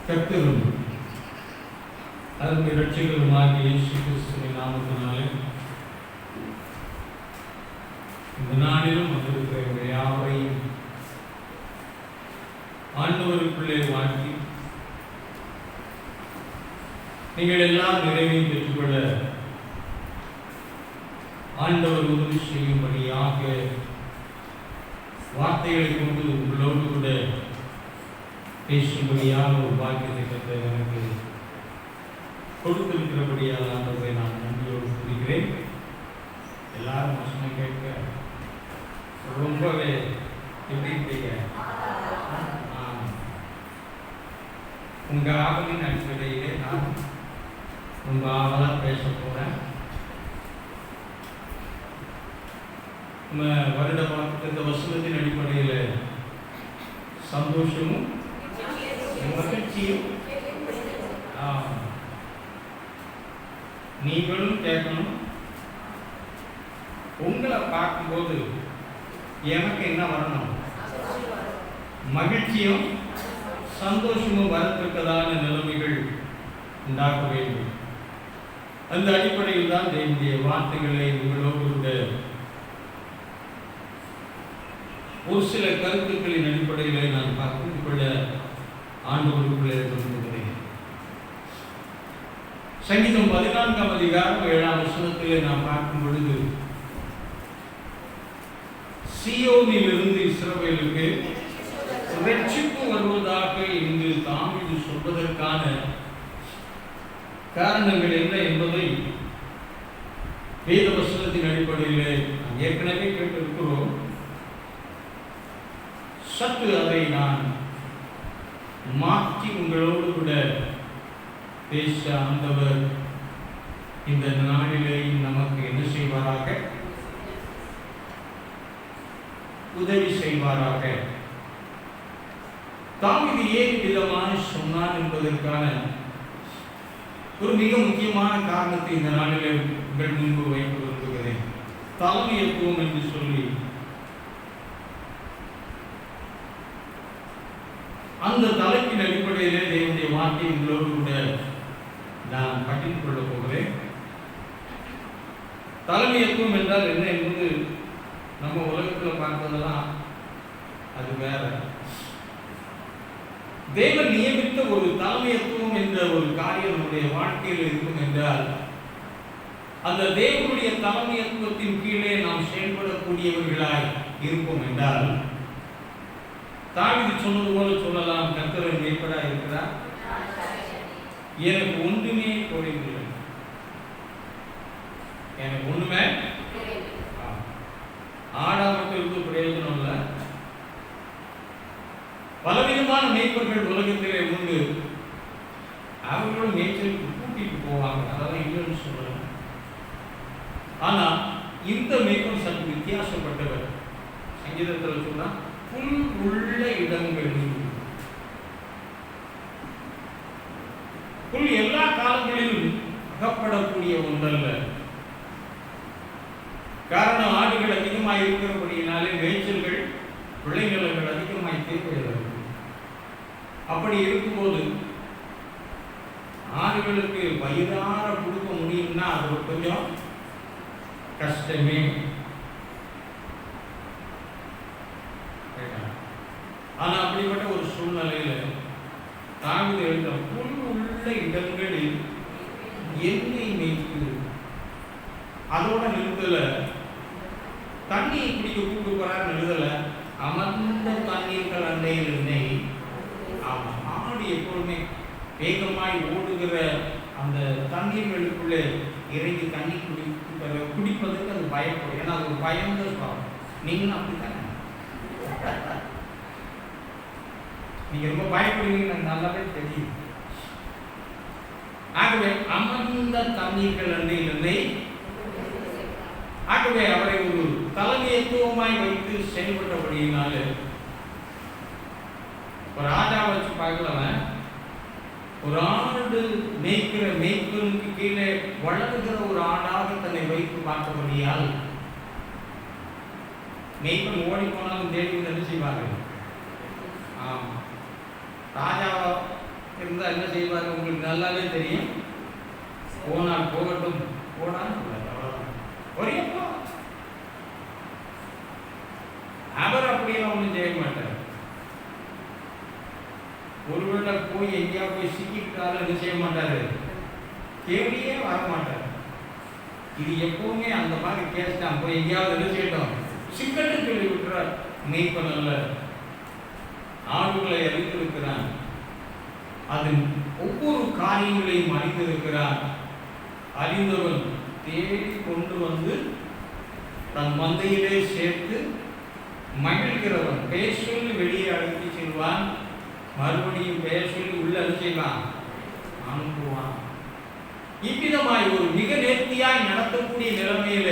கர்த்தரும் அருமை இரட்சகருமாகிய இயேசு கிறிஸ்துவின் நாமத்தினாலே இந்த நாளிலும் வந்திருக்கிற யாவரையும் ஆண்டவருக்குள்ளே வாழ்த்தி நீங்கள் எல்லாம் நிறைவையும் பெற்றுக்கொள்ள ஆண்டவர் உதவி செய்யும்படியாக வார்த்தைகளை கொண்டு உங்களோடு கூட பேசும்படியாக ஒரு பாக்கியத்தை கற்று எனக்கு கொடுத்திருக்கிறபடியால் ஆண்டவரை நான் நன்றியோடு சொல்கிறேன். எல்லாரும் வசனம் கேட்க ரொம்பவே எப்படி இருப்பீங்க? உங்கள் ஆவலின் அடிப்படையிலே நான் ரொம்ப ஆவலாக பேச போகிறேன். நம்ம வருட இந்த வசனத்தின் அடிப்படையில் சந்தோஷமும் மகிழ்ச்சியும் நீங்களும் கேட்கணும். உங்களை பார்க்கும்போது எனக்கு என்ன வரணும்? மகிழ்ச்சியும் சந்தோஷமும் வரத்தக்கதான நிலைமைகள் உண்டாக்க வேண்டும். அந்த அடிப்படையில் தான் என்னுடைய வார்த்தைகளை உங்களோடு கூட ஒரு சில கருத்துக்களின் அடிப்படையில் நான் பகிர்ந்து கொள்ள ஆண்டவருக்குள்ளே கொண்டிருக்கிறேன். சங்கீதம் 14ஆம் அதிகாரம் 7ஆம் வசனத்திலே நாம் பார்க்கும் பொழுது, சீயோனிலிருந்து இஸ்ரவேலுக்கு இரட்சிப்பு வருவதாக இங்கு தாவீது சொல்வதற்கான காரணங்கள் என்ன என்பதை வேத வசனத்தின் அடிப்படையிலே நாம் ஏற்கனவே கேட்டிருக்கிறோம். சற்று அதை நான் மாற்றி உங்களோடு கூட பேச ஆண்டவர் இந்த நாளிலே நமக்கு என்ன செய்வாராக? உதவி செய்வாராக. தாவீது ஏன் விதமாக சொன்னார் என்பதற்கான ஒரு மிக முக்கியமான காரணத்தை இந்த நாளிலே உங்கள் முன்பு வைத்து விரும்புகிறேன். தலைமைத்துவம் என்று சொல்லி அந்த தலைப்பின் அடிப்படையிலே தேவனுடைய வார்த்தை உங்களோடு கூட நான் பகிர்ந்து கொள்ளப் போகிறேன். தலைமைத்துவம் என்றால் என்ன என்பது நம்ம உலகத்தில் பார்ப்பதெல்லாம் அது வேற. தேவன் நியமித்த ஒரு தலைமைத்துவம் என்ற ஒரு காரியம் நம்முடைய வாழ்க்கையில் இருக்கும் என்றால், அந்த தேவனுடைய தலைமைத்துவத்தின் கீழே நாம் செயல்படக்கூடியவர்களாய் இருப்போம் என்றால், தாவீது சொன்னது போல சொல்லலாம், கர்த்தர் மேய்ப்பராய் இருக்கிறார், எனக்கு ஒன்றுமே குறைவில்லை. எனக்கு ஒண்ணுமே ஆடாமட்டிற்கு பிரயோஜனம் இல்லை. பலவிதமான மேய்ப்பர்கள் உலகத்திலே உண்டு. அவர்களும் மேய்ச்சலுக்கு கூட்டிட்டு போவாங்க, அதெல்லாம் இல்லைன்னு சொல்லலாம். ஆனா இந்த மேய்ப்பன் சற்று வித்தியாசப்பட்டவர். சங்கீதத்தில் சொன்னா, புல் உள்ள இடங்களில், புல் எல்லா காலங்களிலும் அகப்படக்கூடிய ஒன்றல்ல. காரணம், ஆடுகள் அதிகமாக இருக்கிறபடியினாலே மேய்ச்சல்கள் பிள்ளைகள் அதிகமாக தேவைப்படுகிறது. அப்படி இருக்கும்போது ஆடுகளுக்கு வயிறார கொடுக்க முடியும்னா அது கொஞ்சம் கஷ்டமே. ஆனா அப்படிப்பட்ட ஒரு சூழ்நிலையில தாவீது எழுத, புல் உள்ள இடங்களில் என்னை மேய்த்து, அதோட நிறுத்தல, தண்ணியை குடிக்க கூட்டு போறாரு நிறுத்தல, அமர்ந்த தண்ணீர்கள் அண்டையில் என்னை. ஆடு எப்பொழுதுமே வேகமாய் ஓடுகிற அந்த தண்ணீர்களுக்குள்ளே இறங்கி தண்ணி குடிப்பதற்கு அது பயப்படும். ஏன்னா அது ஒரு பயந்த சுவாபம். நீங்களும் அப்படித்தானே? நீங்க ரொம்ப பயப்படுவீங்க, நல்லாவே தெரியும். ஆகவே அமர்ந்த தண்ணீர்கள் அண்டையிலே, ஆகவே அவரை ஒரு தலைமைத்துவமாய் வைத்து செயல்பட்டபடியினால, ஒரு ஆடா வச்சு பார்க்கலாம், ஒரு ஆடு மேய்க்கிற மேய்ப்பனுக்கு கீழே வளர்கிற ஒரு ஆடாக தன்னை வைத்து பார்த்தபடியால், மேய்ப்பன் ஓடி போனாலும் தேடி என்ன செய்வார்கள்? ராஜாவா இருந்த இருந்தால் என்ன செய்வார் உங்களுக்கு நல்லாவே தெரியும். போனால் போகட்டும், போனான்னு ஒரேப்பா. அவர் அப்படியெல்லாம் ஒன்றும் செய்ய மாட்டார். ஒருவேளை போய் எங்கேயா போய் சிக்கிட்டாலும் என்ன செய்ய மாட்டாரு, தேடியே வரமாட்டார். இது எப்பவுமே அந்த மாதிரி கேஸ் தான். போய் எங்கேயாவது என்ன செய்யட்டும், சிக்கன்னு சொல்லி விட்டுறார். மெய்ப்பன் அல்ல, ஆடுகளை அறிந்திருக்கிறான், அதன் ஒவ்வொரு காரியங்களையும் அறிந்திருக்கிறான். அறிந்தவன் தேடி கொண்டு வந்து தன் மந்தையிலே சேர்த்து மகிழ்கிறவன். பெயர் சொல்லி வெளியே அழைத்து செல்வான், மறுபடியும் பெயர் சொல்லி உள்ள செய்வான், அனுப்புவான். இவ்விதமாய் ஒரு மிக நேர்த்தியாய் நடத்தக்கூடிய நிலைமையில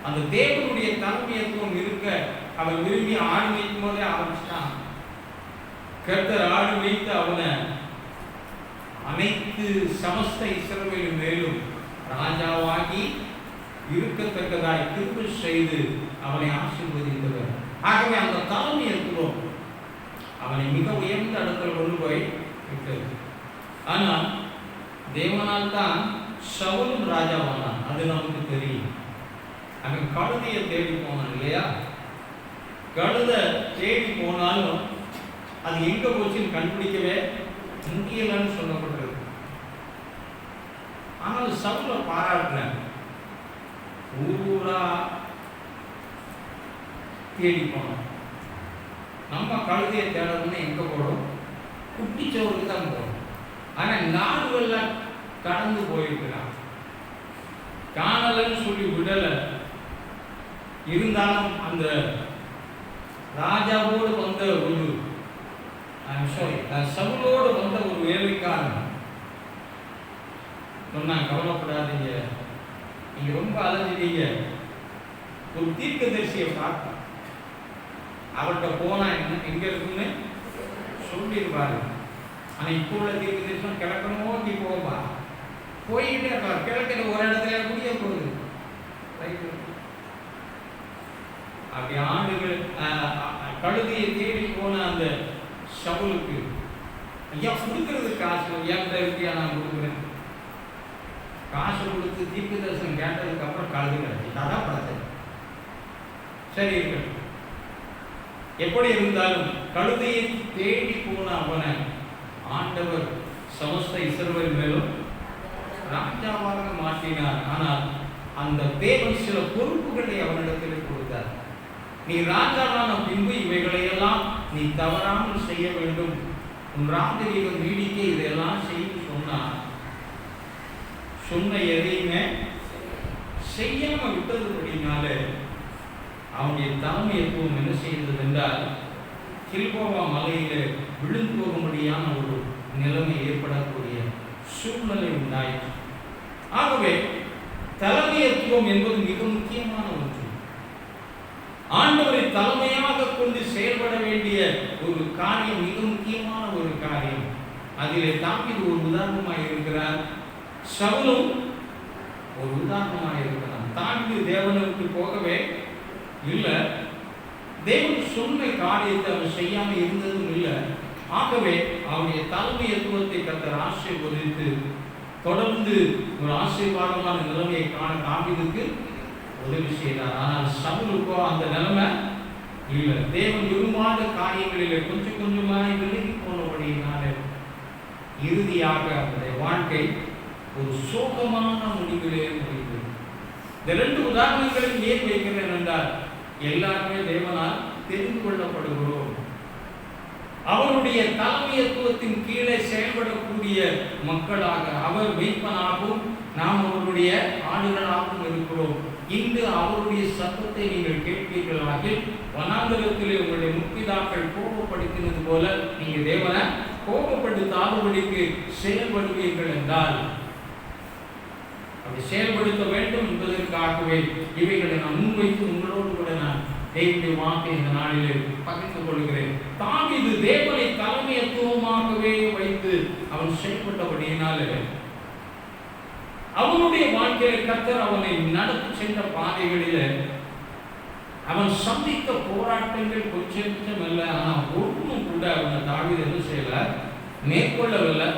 அந்த தேவனுடைய தலைமையத்துவம் இருக்க அவன் விரும்பி ஆடு வைக்கும் போதே ஆரம்பிச்சிட்டான். கர்த்தர் ஆடு வைத்து அவனை அனைத்து சமஸ்த இஸ்ரவேலின் மேலும் ராஜாவாகி இருக்கத்தக்கதாய் திரும்ப செய்து அவனை ஆசீர்வதித்தவர். ஆகவே அந்த தலைமையத்துவம் அவனை மிக உயர்ந்த இடத்துல கொண்டு போய் விட்டது. ஆனால் தேவனால் தான் சவுலும் ராஜாவானான், அது நமக்கு தெரியும். அவன் கழுதையை தேடி போனான் இல்லையா? கழுதை தேடி போனாலும் அது எங்க போச்சுன்னு கண்டுபிடிக்கவே முடியலன்னு சொல்லப்பட்டிருக்கு. ஆனால் சவுலை பாராட்டின, ஊரா தேடி போனோம். நம்ம கழுதையை தேடணும்னு எங்க போறோம், குட்டிச்சவருக்கு தான் போறோம். ஆனா நாடுகள்லாம் கடந்து போயிருக்கிறான், காணலன்னு சொல்லி விடல. இருந்தாலும் அந்த ராஜாவோடு வந்த ஒரு சவுலோடு வந்த ஒரு வேலைக்காரன் சொன்னாங்க, கவலைப்படாதீங்க, நீங்க ரொம்ப அலைஞ்சிட்டீங்க, ஒரு தீர்க்கதரிசியை பார்த்தா அவர்கிட்ட போனா என்ன எங்க இருக்குன்னு சொல்லிடுவாரு. ஆனா இப்போ உள்ள தீர்க்கதரிசனம் கிழக்கு நோக்கி போவா, போயிட்டே இருப்பார். கிழக்கில் ஒரு இடத்துல முடிய போகுது. அப்படி ஆண்டுகள் கழுதியை தேடி போன அந்த சவுலுக்கு, ஐயா கொடுக்கறது காசு என்கிட்ட இருக்கியா, நான் கொடுக்குறேன். காசு கொடுத்து தீர்க்க தரிசனம் கேட்டதுக்கு அப்புறம் கழுது கிடைச்சி அதான் பிரச்சனை. சரி இருக்கட்டும். எப்படி இருந்தாலும் கழுதையை தேடி போன அவனை ஆண்டவர் சமஸ்த இஸ்ரவேல் மேலும் ராஜாவாக மாற்றினார். ஆனால் அந்த தேவன் சில பொறுப்புகளை அவனிடத்தில் கொடுத்தார். நீ ராஜாவான பின்பு இவைகளையெல்லாம் நீ தவறாமல் செய்ய வேண்டும், உன் ராஜரீகம் நீடிக்க இதெல்லாம் செய்து சொன்னார். சொன்ன எதையுமே செய்யாம விட்டதுபடினால அவனுடைய தலைமையத்துவம் என்ன செய்தது என்றால், கில்போவா மலையில விழுந்து போகும்படியான ஒரு நிலைமை ஏற்படக்கூடிய சூழ்நிலை உண்டாயிற்று. ஆகவே தலைமையத்துவம் என்பது மிக முக்கியமான ஒன்று. ஆண்டவரை தலைமையாக கொண்டு செயல்பட வேண்டிய ஒரு காரியம், மிக முக்கியமான ஒரு காரியம். அதிலே தாவீது ஒரு உதாரணமாக இருக்கிறார், சவுலும் ஒரு உதாரணமாக இருக்கிறார். தாவீது தேவனுக்கு போகவே இல்லை, தேவன் சொன்ன காரியத்தை அவன் செய்யாம இருந்ததும் இல்லை. ஆகவே அவருடைய தலைமையத்துவத்தை கர்த்தர் ஆசீர்வதித்து தொடர்ந்து ஒரு ஆசீர்வாதமான நிலைமையை காண தாவீதுக்கு உதவி செய்தார். ஆனால் சவுலுக்கோ அந்த நிலைமை இல்லை. தேவன் விரும்பாத காரியங்களிலே கொஞ்சம் கொஞ்சமாய் விலகி போனபடியினால இறுதியாக அவருடைய வாழ்க்கை ஒரு சோகமான முடிவிலே முடிந்தது. இந்த ரெண்டு உதாரணங்களையும் ஏன் வைக்கிறேன் என்றால், எல்லாருமே தேவனால் தெரிந்து கொள்ளப்படுகிறோம். அவருடைய தலைமையத்துவத்தின் கீழே செயல்படக்கூடிய மக்களாக அவர் மெய்ப்பனாகவும் நாம் அவருடைய ஆடுகளாகவும் இருக்கிறோம். இன்று அவருடைய சத்தத்தை நீங்கள் கேட்பீர்களாக, வனாந்தரத்திலே உங்களுடைய முற்பிதாக்கள் கோபப்படுத்தினது போல நீங்க தேவனை கோபப்படுத்தாதபடிக்கு செயல்படுவீர்கள் என்றால், அப்படி செயல்படுத்த வேண்டும் என்பதற்காகவே இவைகளை நான் முன்வைத்து உங்களோடு கூட நான் தேவனுடைய வாக்கை இந்த நாளிலே பகிர்ந்து கொள்கிறேன். தாவீது தேவனை தலைமையத்துவமாகவே வைத்து அவன் செயல்பட்டபடியினாலே அவனுடைய வாழ்க்கையை கர்த்தர் அவனை நடத்தி சென்ற பாதைகளில அவன் சந்தித்த போராட்டங்கள் கொஞ்சம் அல்ல. ஆனால் ஒன்றும் கூட அவனை தாவீது என்ன செய்யல, மேற்கொள்ளவில்லை.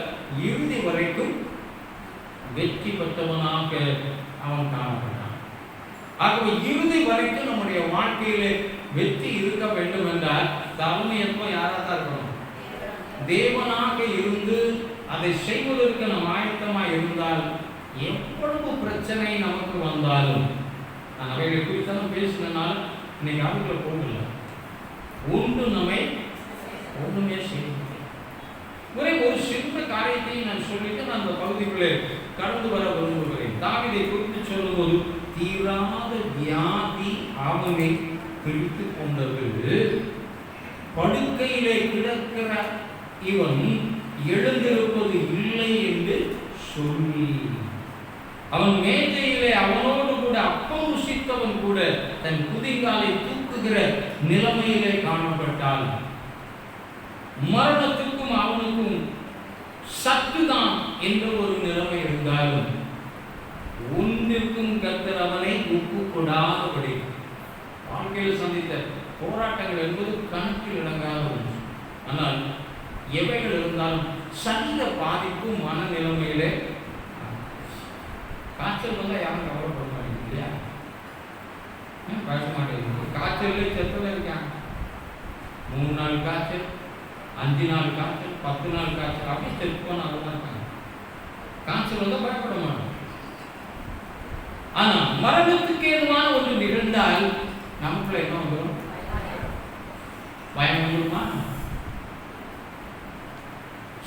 இறுதி வரைக்கும் வெற்றி பெற்றவனாக அவன் காணப்பட்டான். ஆகவே இறுதி வரைக்கும் நம்முடைய வாழ்க்கையிலே வெற்றி இருக்க வேண்டும் என்றால் தலைமையத்துவம் யாராக இருக்கணும்? தேவனாக இருந்து அதை செய்வதற்கு நாம் ஆயத்தமாக இருந்தால் எவ்வளவு பிரச்சனை நமக்கு வந்தாலும், நான் அவைகளை குறித்தான் பேசினால் இன்னைக்கு அதுக்குள்ள போகல, ஒன்று நம்மை ஒன்றுமே செய்ய ஒரே ஒரு சின்ன காரியத்தை நான் சொல்லிட்டு நான் அந்த பகுதிக்குள்ளே கடந்து வர விரும்புகிறேன். தாவீதை குறித்து சொல்லும்போது தீராத வியாதி அவனை பிடித்து கொண்டது. படுக்கையிலே கிடக்கிற இவன் எழுந்திருப்பது இல்லை என்று சொல்லி, அவன் மேஜையிலே அவனோடு கூட அப்பம் ருசித்தவன் கூட தன் குதிங்காலை தூக்குகிற நிலைமையிலே காணப்பட்டால், மரணத்துக்கும் அவனுக்கும் சத்துதான் என்ற ஒரு நிலைமை இருந்தாலும் ஒன்றிற்கும் கர்த்தர் அவனை ஒப்பு கொடாதபடி வாழ்க்கையில் சந்தித்த போராட்டங்கள் என்பது கணக்கில் அடங்காத ஒன்று. ஆனால் எவைகள் இருந்தாலும் சரீர பாதிப்பு மனநிலைமையிலே, காய்ச்சல் வந்தால் யாரும் கவலைப்பட மாட்டேங்குது இல்லையா? பேச மாட்டேங்குது. காய்ச்சல் செத்தவே இருக்காங்க. 3 நாள் காய்ச்சல், 5 நாள் காய்ச்சல், 10 நாள் காய்ச்சல், அப்படி செத்துப்போன தான் இருக்காங்க. காய்ச்சல் வந்தால் பயப்பட மாட்டோம். ஆனா மரணத்துக்கு ஏதுவான ஒன்று நிகழ்ந்தால் நமக்குள்ள என்ன வந்துடும்? பயம் வந்துடுமா?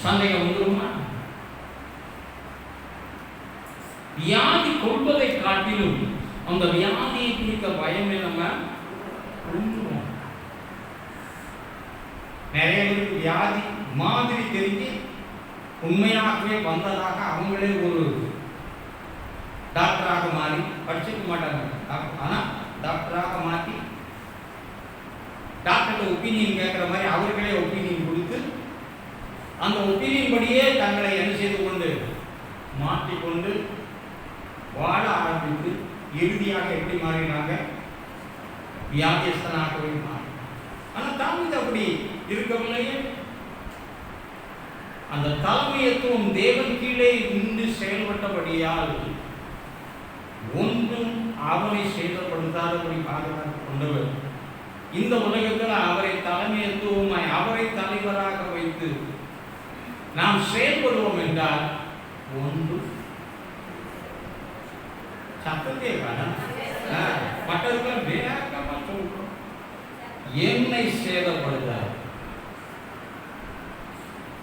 சந்தேகம் வந்துடுமா? வியாதி கொள்வதை காட்டிலும் அந்த வியாதியை குறித்த பயமே நம்ம கொள்ளுவோம். நிறைய பேருக்கு வியாதி மாதிரி தெரிஞ்சு உண்மையாகவே வந்ததாக அவங்களே ஒரு டாக்டராக மாறி படிச்சுக்க மாட்டாங்க. ஆனால் டாக்டராக மாற்றி டாக்டர்கிட்ட ஒப்பீனியன் கேட்குற மாதிரி அவர்களே ஒப்பீனியன் கொடுத்து அந்த ஒப்பீனியன் படியே தங்களை என்ன செய்து கொண்டு மாற்றிக்கொண்டு வாழ ஆரம்பித்து இறுதியாக எப்படி மாறினாங்க? வியாதியஸ்தனாகவே மாறி. ஆனால் தாவீது அப்படி இருக்கவில்லையே. அந்த தலைமையத்துவம் தேவன் கீழே நின்று செயல்பட்டபடியால் ஒன்றும் அவனை சேதப்படுத்தாதபடி பாதுகாத்து கொண்டவர். இந்த உலகத்தில் அவரை தலைமையத்துவமாய் அவரை தலைவராக வைத்து நாம் செயல்படுவோம் என்றால் ஒன்று சத்தத்தை மற்றவர்கள் வேகமா சொல்றோம், என்னை சேதப்படுத்தார்.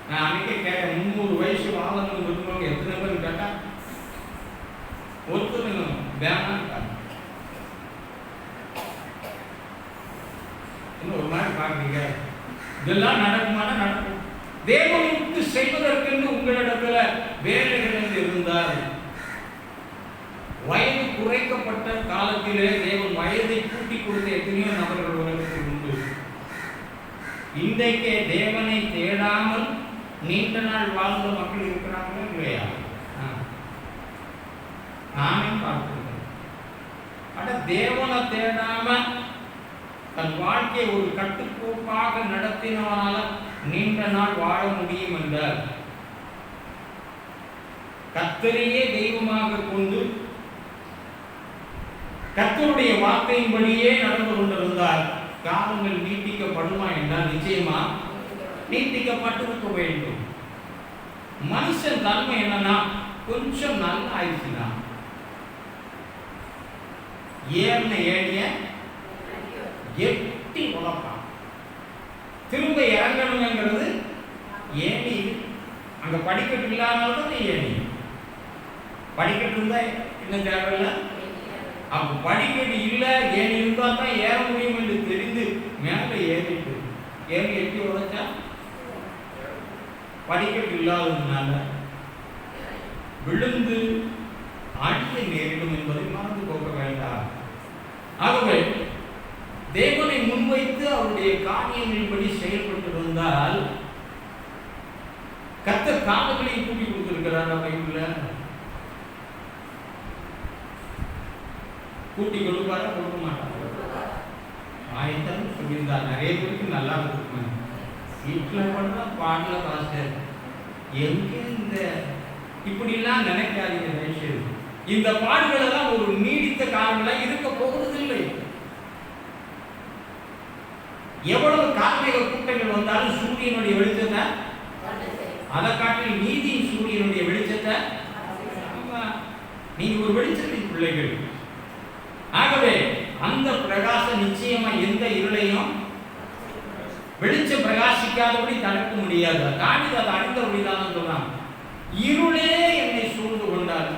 நான் அன்னைக்கே கேட்டேன், 300 வயசு வாழணும் விரும்புறவங்க எத்தனை பேர் கேட்டா ஒருத்தர் வேணாம். இன்னும் ஒரு மாதிரி பார்க்குறீங்க, இதெல்லாம் நடக்குமான நடக்கும். தேவனுக்கு செய்வதற்கு உங்களிடத்துல வேலைகள் இருந்தால், வயது குறைக்கப்பட்ட காலத்திலே தேவன் வயதை கூட்டி கொடுத்த எத்தனையோ நபர்கள் உலகத்தில் உண்டு. இன்றைக்கே தேவனை தேடாமல் நீண்ட நாள் வாழ்ந்த மக்கள் இருக்கிறாங்களா இல்லையா? நானே பார்த்திருக்கேன். ஆனா தேவனை தேடாம தன் வாழ்க்கையை ஒரு கட்டுக்கோப்பாக நடத்தினால நீண்ட நாள் வாழ முடியும் என்றால், கர்த்தரையே தெய்வமாக கொண்டு கர்த்தருடைய வார்த்தையின்படியே நடந்து கொண்டிருந்தால் காலங்கள் நீட்டிக்கப்படுமா என்றால் நிச்சயமா நீட்டிக்கப்பட்டிருக்க வேண்டும். மனுஷன் தன்மை என்னன்னா, கொஞ்சம் நல்ல ஆயிடுச்சுன்னா ஏறிய எட்டி உழப்பான். திரும்ப இறங்கணுங்கிறது ஏணி. அங்க படிக்கட்டு இல்லாதனால்தான் ஏணி. படிக்கட்டு இருந்தா இன்னும் தேவையில்லை. அப்ப படிக்கட்டு இல்லை, ஏணி இருந்தா தான் ஏற முடியும் என்று தெரிந்து மேல ஏறிட்டு எட்டி உழைச்சா படிக்கட்டு இல்லாததுனால விழுந்து அடிய நேரிடும் என்பதை மறந்து போக வேண்டாம். ஆகவே தேவனை முன்வைத்து அவருடைய காரியங்களின்படி செயல்பட்டு வந்தால் கர்த்தர் காலங்களையும் கூட்டி கொடுத்திருக்கிறார். பைபிள்ல கூட்டி கொடுப்பாரா கொடுக்க மாட்டாங்க. ஆயத்தம் சொல்லியிருந்தார். நிறைய பேருக்கு நல்லா இருக்கும். வீட்டில் பண்ணா பாடல பாஸ்டர் எங்க இந்த இப்படிலாம் நினைக்காதீங்க. தயவுசெய்து இந்த பாடுகள் எல்லாம் ஒரு நீடித்த காலங்களாக இருக்க போவதில்லை. எவ்வளவு கார்மேக கூட்டங்கள் வந்தாலும் சூரியனுடைய வெளிச்சத்தை, அதை காட்டில் நீதியின் சூரியனுடைய வெளிச்சத்தை, நீங்க ஒரு வெளிச்சத்தின் பிள்ளைகள். ஆகவே அந்த பிரகாசம் நிச்சயமா எந்த இருளையும் வெளிச்சம் பிரகாசிக்காதபடி தடுக்க முடியாது. தாவிது அதை அறிந்தபடிதான் சொல்றான், இருளே என்னை சூழ்ந்து கொண்டால்,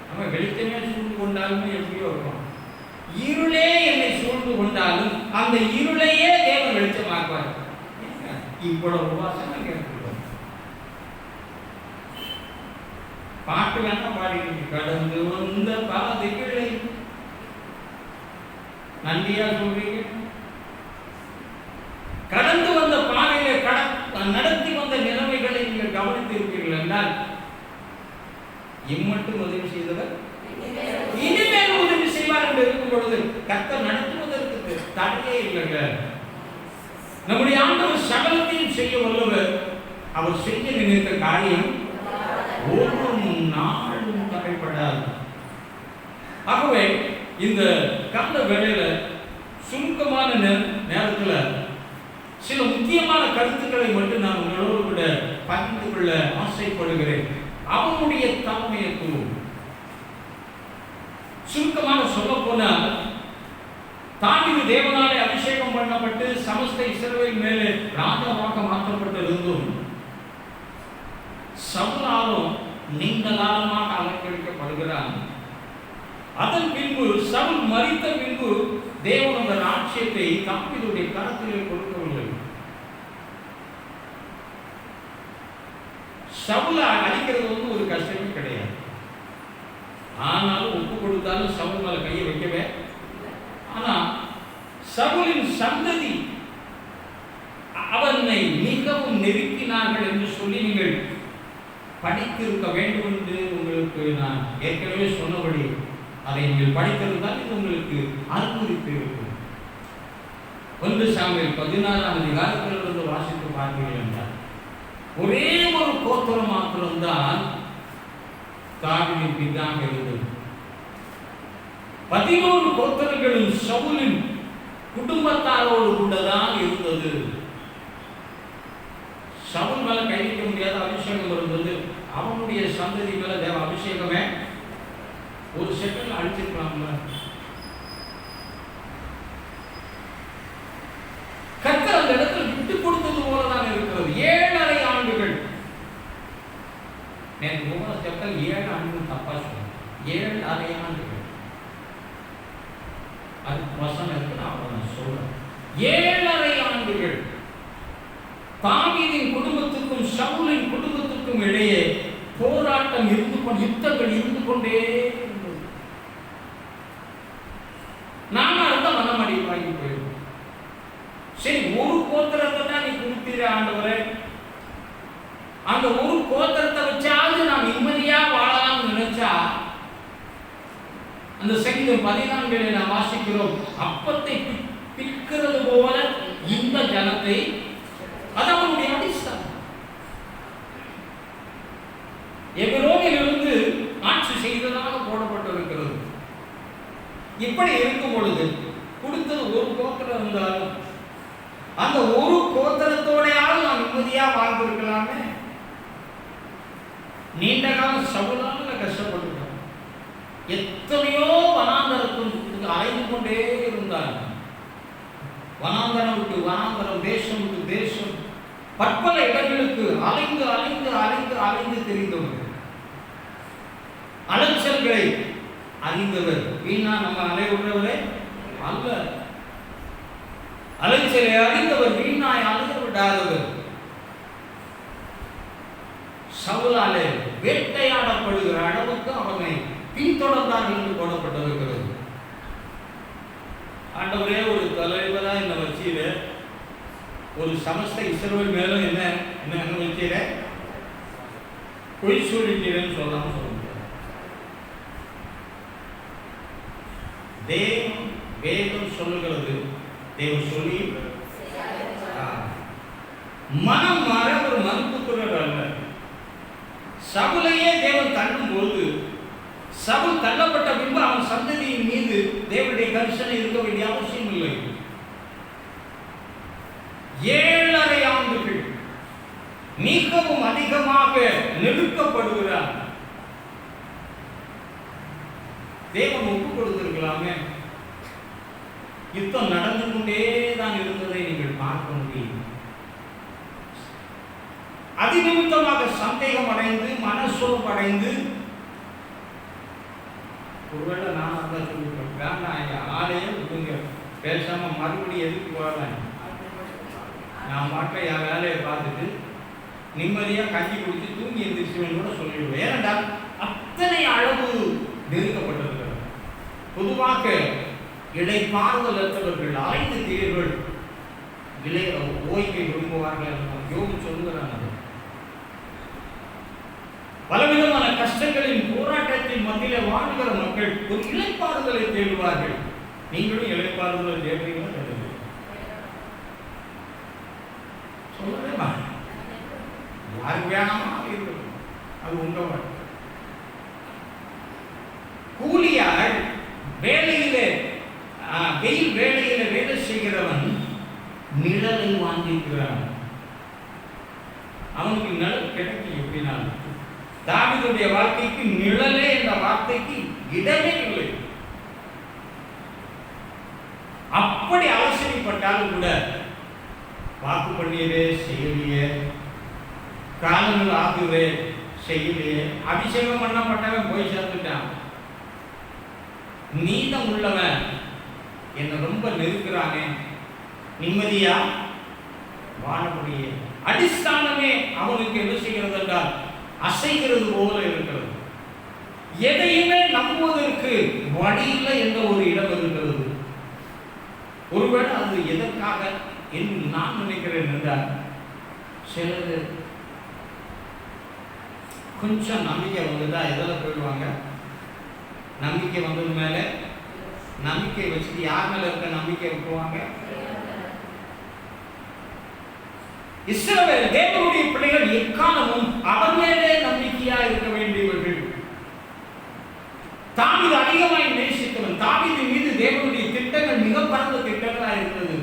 நம்ம வெளிச்சமே சூழ்ந்து கொண்டாலும் எப்படியோ இருக்கும், இருளே என்னை சூழ்ந்து கொண்டாலும் அந்த இருளையே தேவன் வெளிச்சமாக்குவார். இவ்வளவு உபாசனை கேட்கிறோம். பாட்டு வேணா பாடிக்கிறீங்க, கடந்து வந்த பாதைகளை நன்றியா சொல்றீங்க. கடந்து வந்த பாதையை நடத்தி வந்த நிலைமைகளை நீங்கள் கவனித்து இருப்பீர்கள் என்றால், இம்மட்டும் உதவி செய்தவர் இனிமேல் உதவி செய்வார் என்று இருக்கும் பொழுது கர்த்தர் நடத்துவதற்கு தடையே இல்லைங்க. நம்முடைய ஆண்டவர் சகலத்தையும் செய்ய வல்லவர். அவர் செய்ய நினைத்த காரியம் ஒரு நாளும் தடைப்படாது. ஆகவே இந்த கந்த வேளையில சுருக்கமான நேரத்தில் சில முக்கியமான கருத்துக்களை மட்டும் நான் உங்களோடு கூட பகிர்ந்து கொள்ள ஆசைப்படுகிறேன். அவனுடைய தலைமையத்துவம் சுருக்கமாக சொல்ல போனால், தாவீது தேவனாலே அபிஷேகம் பண்ணப்பட்டு சமஸ்த இஸ்ரவேல் மேலே ராஜாவாக மாற்றப்பட்டிருந்தும் சவுலாலும் நீண்ட காலமாக அலங்கரிக்கப்படுகிறான். அதன் பின்பு சவுல் மரித்த பின்பு தேவன் அந்த ராஜ்யத்தை தாவீதுடைய கரத்திலே கொடுக்கவில்லை. சவுலை அடிக்கிறது ஒரு கஷ்டமே கிடையாது. ஆனாலும் ஒப்பு கொடுத்தாலும் சவுல் மேல கையை வைக்கவே. ஆனா சவுலின் சந்ததி அவனை மிகவும் நெருக்கினார்கள் என்று சொல்லி நீங்கள் படித்திருக்க வேண்டும் என்று உங்களுக்கு நான் ஏற்கனவே சொன்னபடி அதை நீங்கள் படித்திருந்தால் இது உங்களுக்கு அறிவுறுத்தி இருக்கும். 1 சாமுவேல் 16ஆம் அதிகாரத்திலிருந்து வாசித்து பார்த்தீர்கள் என்றால், ஒரே ஒரு கோத்திரம் மாத்திரம்தான் தாவீதின் பின்னாக இருந்தது. 11 கோத்திரங்களும் சவுலின் குடும்பத்தாரோடு கூட தான் இருந்தது. சவுல் மேல கை வைக்க முடியாத அபிஷேகம் இருந்தது. அவனுடைய சந்ததி மேல தேவ அபிஷேகமே ஒரு செகண்ட்ல அழிச்சிருக்கலாம்ல. கர்த்தர் அந்த இடத்தில் விட்டு கொடுத்தது போலதான் இருக்கிறது. 7.5 ஆண்டுகள். நேற்று உபவாசத்தில் 7 ஆண்டுகள் தப்பா சொன்னேன். 7.5 ஆண்டுகள். அது வசனம் இருக்கு, நான் சொல்றேன். 7.5 ஆண்டுகள் தாவீதின் குடும்பத்துக்கும் சவுலின் குடும்பத்துக்கும் இடையே போராட்டம் இருந்து கொண்டு, யுத்தங்கள் இருந்து கொண்டே இருந்தது. நாம இருந்தா மனமடி வாங்கி போயிடும். சரி, ஒரு கோத்திரத்தை தான் நீ குறிப்பிட ஆண்டவரே, அந்த ஒரு கோத்திரத்தை வச்சாவது நாம் நிம்மதியா வாழலாம்னு நினைச்சா, அந்த சங்கீதம் 14 நாம் வாசிக்கிறோம், அப்பத்தை பிக்கிறது போல இந்த ஜனத்தை, அது அவனுடைய அடிஸ்தான். எபிரோனிலிருந்து ஆட்சி செய்ததாக போடப்பட்டிருக்கிறது. இப்படி இருக்கும் பொழுது கொடுத்தது ஒரு கோத்திரம் இருந்தாலும் அந்த ஒரு கோத்திரத்தோடையாவது நாம் நிம்மதியா வாழ்ந்திருக்கலாமே. நீண்ட காலம் சவுலால கஷ்டப்பட்டுட்டோம். எத்தனையோ வனாந்தரத்துக்கு அலைந்து கொண்டே இருந்தாங்க. வனாந்தரம் விட்டு வனாந்தரம், தேசம் விட்டு தேசம், பற்பல இடங்களுக்கு அலைந்து அலைந்து அலைந்து அலைந்து தெரிந்தவர், அலைச்சல்களை அறிந்தவர். வீணா நம்ம அலை விடுறவரே அல்ல, அலைச்சலை அறிந்தவர், வீணாய் அலைய விடாதவர். சவுலாலே வேட்டையாடப்படுகிற அளவுக்கு அவனை பின்தொடர்ந்தார் என்று போடப்பட்டிருக்கிறது. ஆண்டவரே, ஒரு தலைவரா என்ன வச்சீர, ஒரு சமஸ்த இஸ்ரவேல் மேலும் என்ன என்ன என்ன வச்சீர, பொய் சொல்லிட்டீரன்னு சொல்லாம சொல்ல முடியாது. தேவன் வேதம் சொல்லுகிறது, தேவன் சொல்லி மனம் மாற ஒரு மறுப்புக்குறர் அல்ல. சவுலையே தேவன் தள்ளும் போது, சவுல் தள்ளப்பட்ட பின்பு அவன் சந்ததியின் மீது தேவனுடைய கரிசனை இருக்க வேண்டிய அவசியம் இல்லை. 7.5 ஆண்டுகள் மிகவும் அதிகமாக நெருக்கப்படுகிறார். தேவன் ஒப்பு கொடுத்திருக்கலாமே. யுத்தம் நடந்து கொண்டே தான் இருந்ததை நீங்கள் பார்க்க முடியும். அதிநிமித்தமாக சந்தேகம் அடைந்து, மனசோர்வு அடைந்து, ஒருவேளை நான் அந்த சொல்லிட்டேன், வேண்டாம் ஆலயம் விடுங்க, பேசாம மறுபடியும் எதுக்கு வரலாம், நான் மாற்ற என் வேலையை பார்த்துட்டு நிம்மதியாக கஞ்சி குடிச்சு தூங்கி எழுந்திரிச்சுவேன் கூட சொல்லிடுவேன். ஏனென்றால் அத்தனை அளவு நெருக்கப்பட்டிருக்கிறது. பொதுவாக இடைப்பாறுதல் அற்றவர்கள், அலைந்து தீர்கள் ஓய்வை விரும்புவார்கள். யோகு சொல்லுகிறாங்க, பலவிதமான கஷ்டங்களின் போராட்டத்தின் மத்தியில வாழ்கிற மக்கள் ஒரு இளைப்பாறுதலை தேடுவார்கள். நீங்களும் இளைப்பாறுதலை தேடுறீங்களா? சொல்லவே மாட்டேன். யாருக்கு வேணாமா இருக்கணும், அது உங்க வாழ்க்கை. கூலியார் வேலையிலே, வெயில் வேலையில வேலை செய்கிறவன் நிழலை வாங்கிக்கிறான். அவனுக்கு நிழல் கிடைக்கும். எப்படின்னா, தாவீதுடைய வாழ்க்கைக்கு நிழலே என்ற வார்த்தைக்கு இடமே இல்லை. அப்படி அவசரப்பட்டாலும் கூட வாக்கு பண்ணியவே செய்யலையே, காலங்கள் ஆகுவே செய்யலையே, அபிஷேகம் பண்ணப்பட்டவன் போய் சேர்ந்துட்டான். நீதம் உள்ளவன் என்னை ரொம்ப நெருக்கிறானே, நிம்மதியா வாழக்கூடிய அடிஸ்தானமே அவனுக்கு என்ன செய்கிறது என்றால் அசைகிறது போல இருக்கிறது. எதையுமே நம்புவதற்கு வழி இல்லை என்ற ஒரு இடம் இருக்கிறது. ஒருவேளை அது எதற்காக என்று நான் நினைக்கிறேன் என்றால், சிலர் கொஞ்சம் நம்பிக்கை வந்துட்டா எதில் போயிடுவாங்க. நம்பிக்கை வந்தது மேல நம்பிக்கை வச்சுட்டு யார் மேல இருக்க நம்பிக்கை விட்டுருவாங்க. இஸ்ரவேல் தேவனுடைய பிள்ளைகள் எக்காலமும் அவர் மேலே நம்பிக்கையா இருக்க வேண்டியவர்கள். தாவீது அதிகமாய் நேசித்தவன். தாவீது மீது தேவனுடைய திட்டங்கள் மிக பரந்த திட்டங்களா இருந்தது.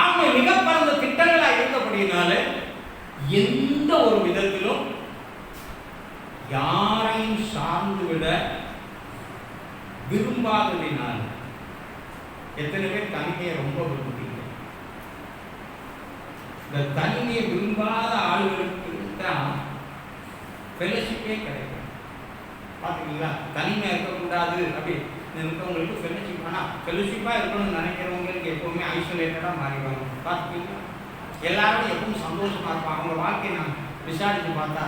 ஆக மிக பரந்த திட்டங்களா இருந்தபடியினால எந்த ஒரு விதத்திலும் யாரையும் சார்ந்து விட விரும்பாததினால், எத்தனை பேர் தனிமையை ரொம்ப விரும்புகிறீங்க? இந்த தனிமையை விரும்பாத ஆளுகளுக்கு தான் ஃபெலோஷிப்பே கிடைக்கும். பார்த்துக்கீங்களா? தனிமையாக இருக்கக்கூடாது அப்படி இருக்கவங்களுக்கு ஃபெலோஷிப். ஆனால் ஃபெலோஷிப்பாக இருக்கணும்னு நினைக்கிறவங்களுக்கு எப்பவுமே ஐசோலேட்டடாக மாறிடுவாங்க. பார்த்துக்கீங்களா? எல்லாரும் எப்பவும் சந்தோஷமாக இருப்பாங்க. அவங்க வாழ்க்கையை நான் விசாரித்து பார்த்தா,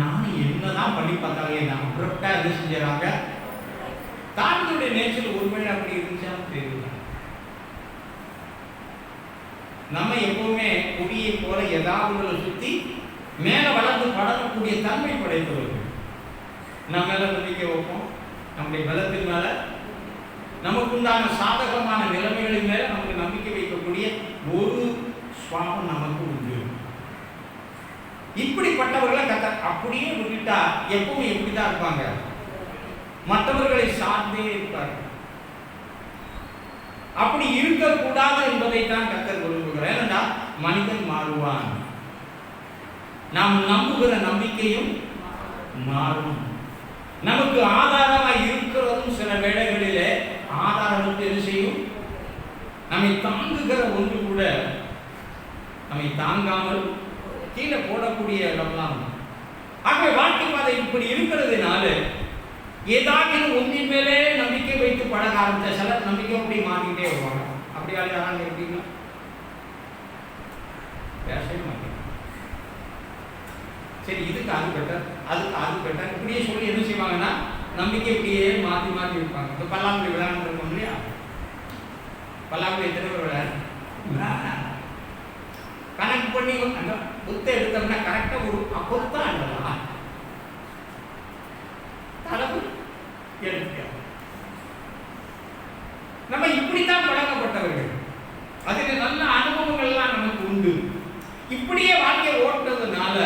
நானும் என்னதான் பண்ணி பார்த்தாலே நான் அப்ரப்டாக என்ன செஞ்சாங்க. தாவீதுடைய நேச்சர் ஒருவேளை அப்படி இருந்துச்சான்னு தெரியல. நம்ம எப்பவுமே கொடியை போல ஏதாவது சுற்றி மேல வளர்ந்து படரக்கூடிய தன்மை படைத்தவர்கள். நம்ம மேல நம்பிக்கை வைப்போம். நம்முடைய பலத்தின் மேல, நமக்கு உண்டான சாதகமான நிலைமைகளின் மேல நமக்கு நம்பிக்கை வைக்கக்கூடிய ஒரு சுவாபம் நமக்கு உண்டு. இப்படிப்பட்டவர்களை அப்படியே விட்டுட்டா எப்பவும் எப்படிதான் இருப்பாங்க, மற்றவர்களை சார்ந்தே இருப்பார்கள். அப்படி இருக்கக்கூடாது என்பதைத்தான் கர்த்தர் விரும்புகிறார். ஏனென்றால் மனிதன் மாறுவான், நாம் நம்புகிற நம்பிக்கையும் மாறும். நமக்கு ஆதாரமாக இருக்கிறதும் சில வேளைகளிலே ஆதாரத்துக்கு என்ன செய்யும், நம்மை தாங்குகிற ஒன்று கூட நம்மை தாங்காமல் கீழே போடக்கூடிய இடம்லாம். ஆகவே வாழ்க்கை பாதை இப்படி இருக்கிறதுனால ஏதாவது ஒன்றின் மேலே நம்பிக்கை வைத்து பழக ஆரம்பித்த சிலர் நம்பிக்கை அப்படி மாறிக்கிட்டே வருவாங்க. அப்படி யாராங்க இருக்கீங்களா? பேசவே மாட்டேங்க. சரி, இதுக்கு அது பெட்டர், அதுக்கு அது பெட்டர், இப்படியே சொல்லி என்ன செய்வாங்கன்னா நம்பிக்கை இப்படியே மாற்றி மாற்றி இருப்பாங்க. இப்போ பல்லாங்குழி விளையாண்டு இருக்கோம் இல்லையா? பல்லாங்குழி எத்தனை பேர் விளையாடு கணக்கு பண்ணி அந்த புத்தை எடுத்தோம்னா கரெக்டாக ஒரு அப்பொத்தான் ஆடலாம். அளவு எடுக்க நம்ம இப்படித்தான் பழக்கப்பட்டவர்கள். அதில் நல்ல அனுபவங்கள்லாம் நமக்கு உண்டு. இப்படியே வாழ்க்கையை ஓட்டுறதுனால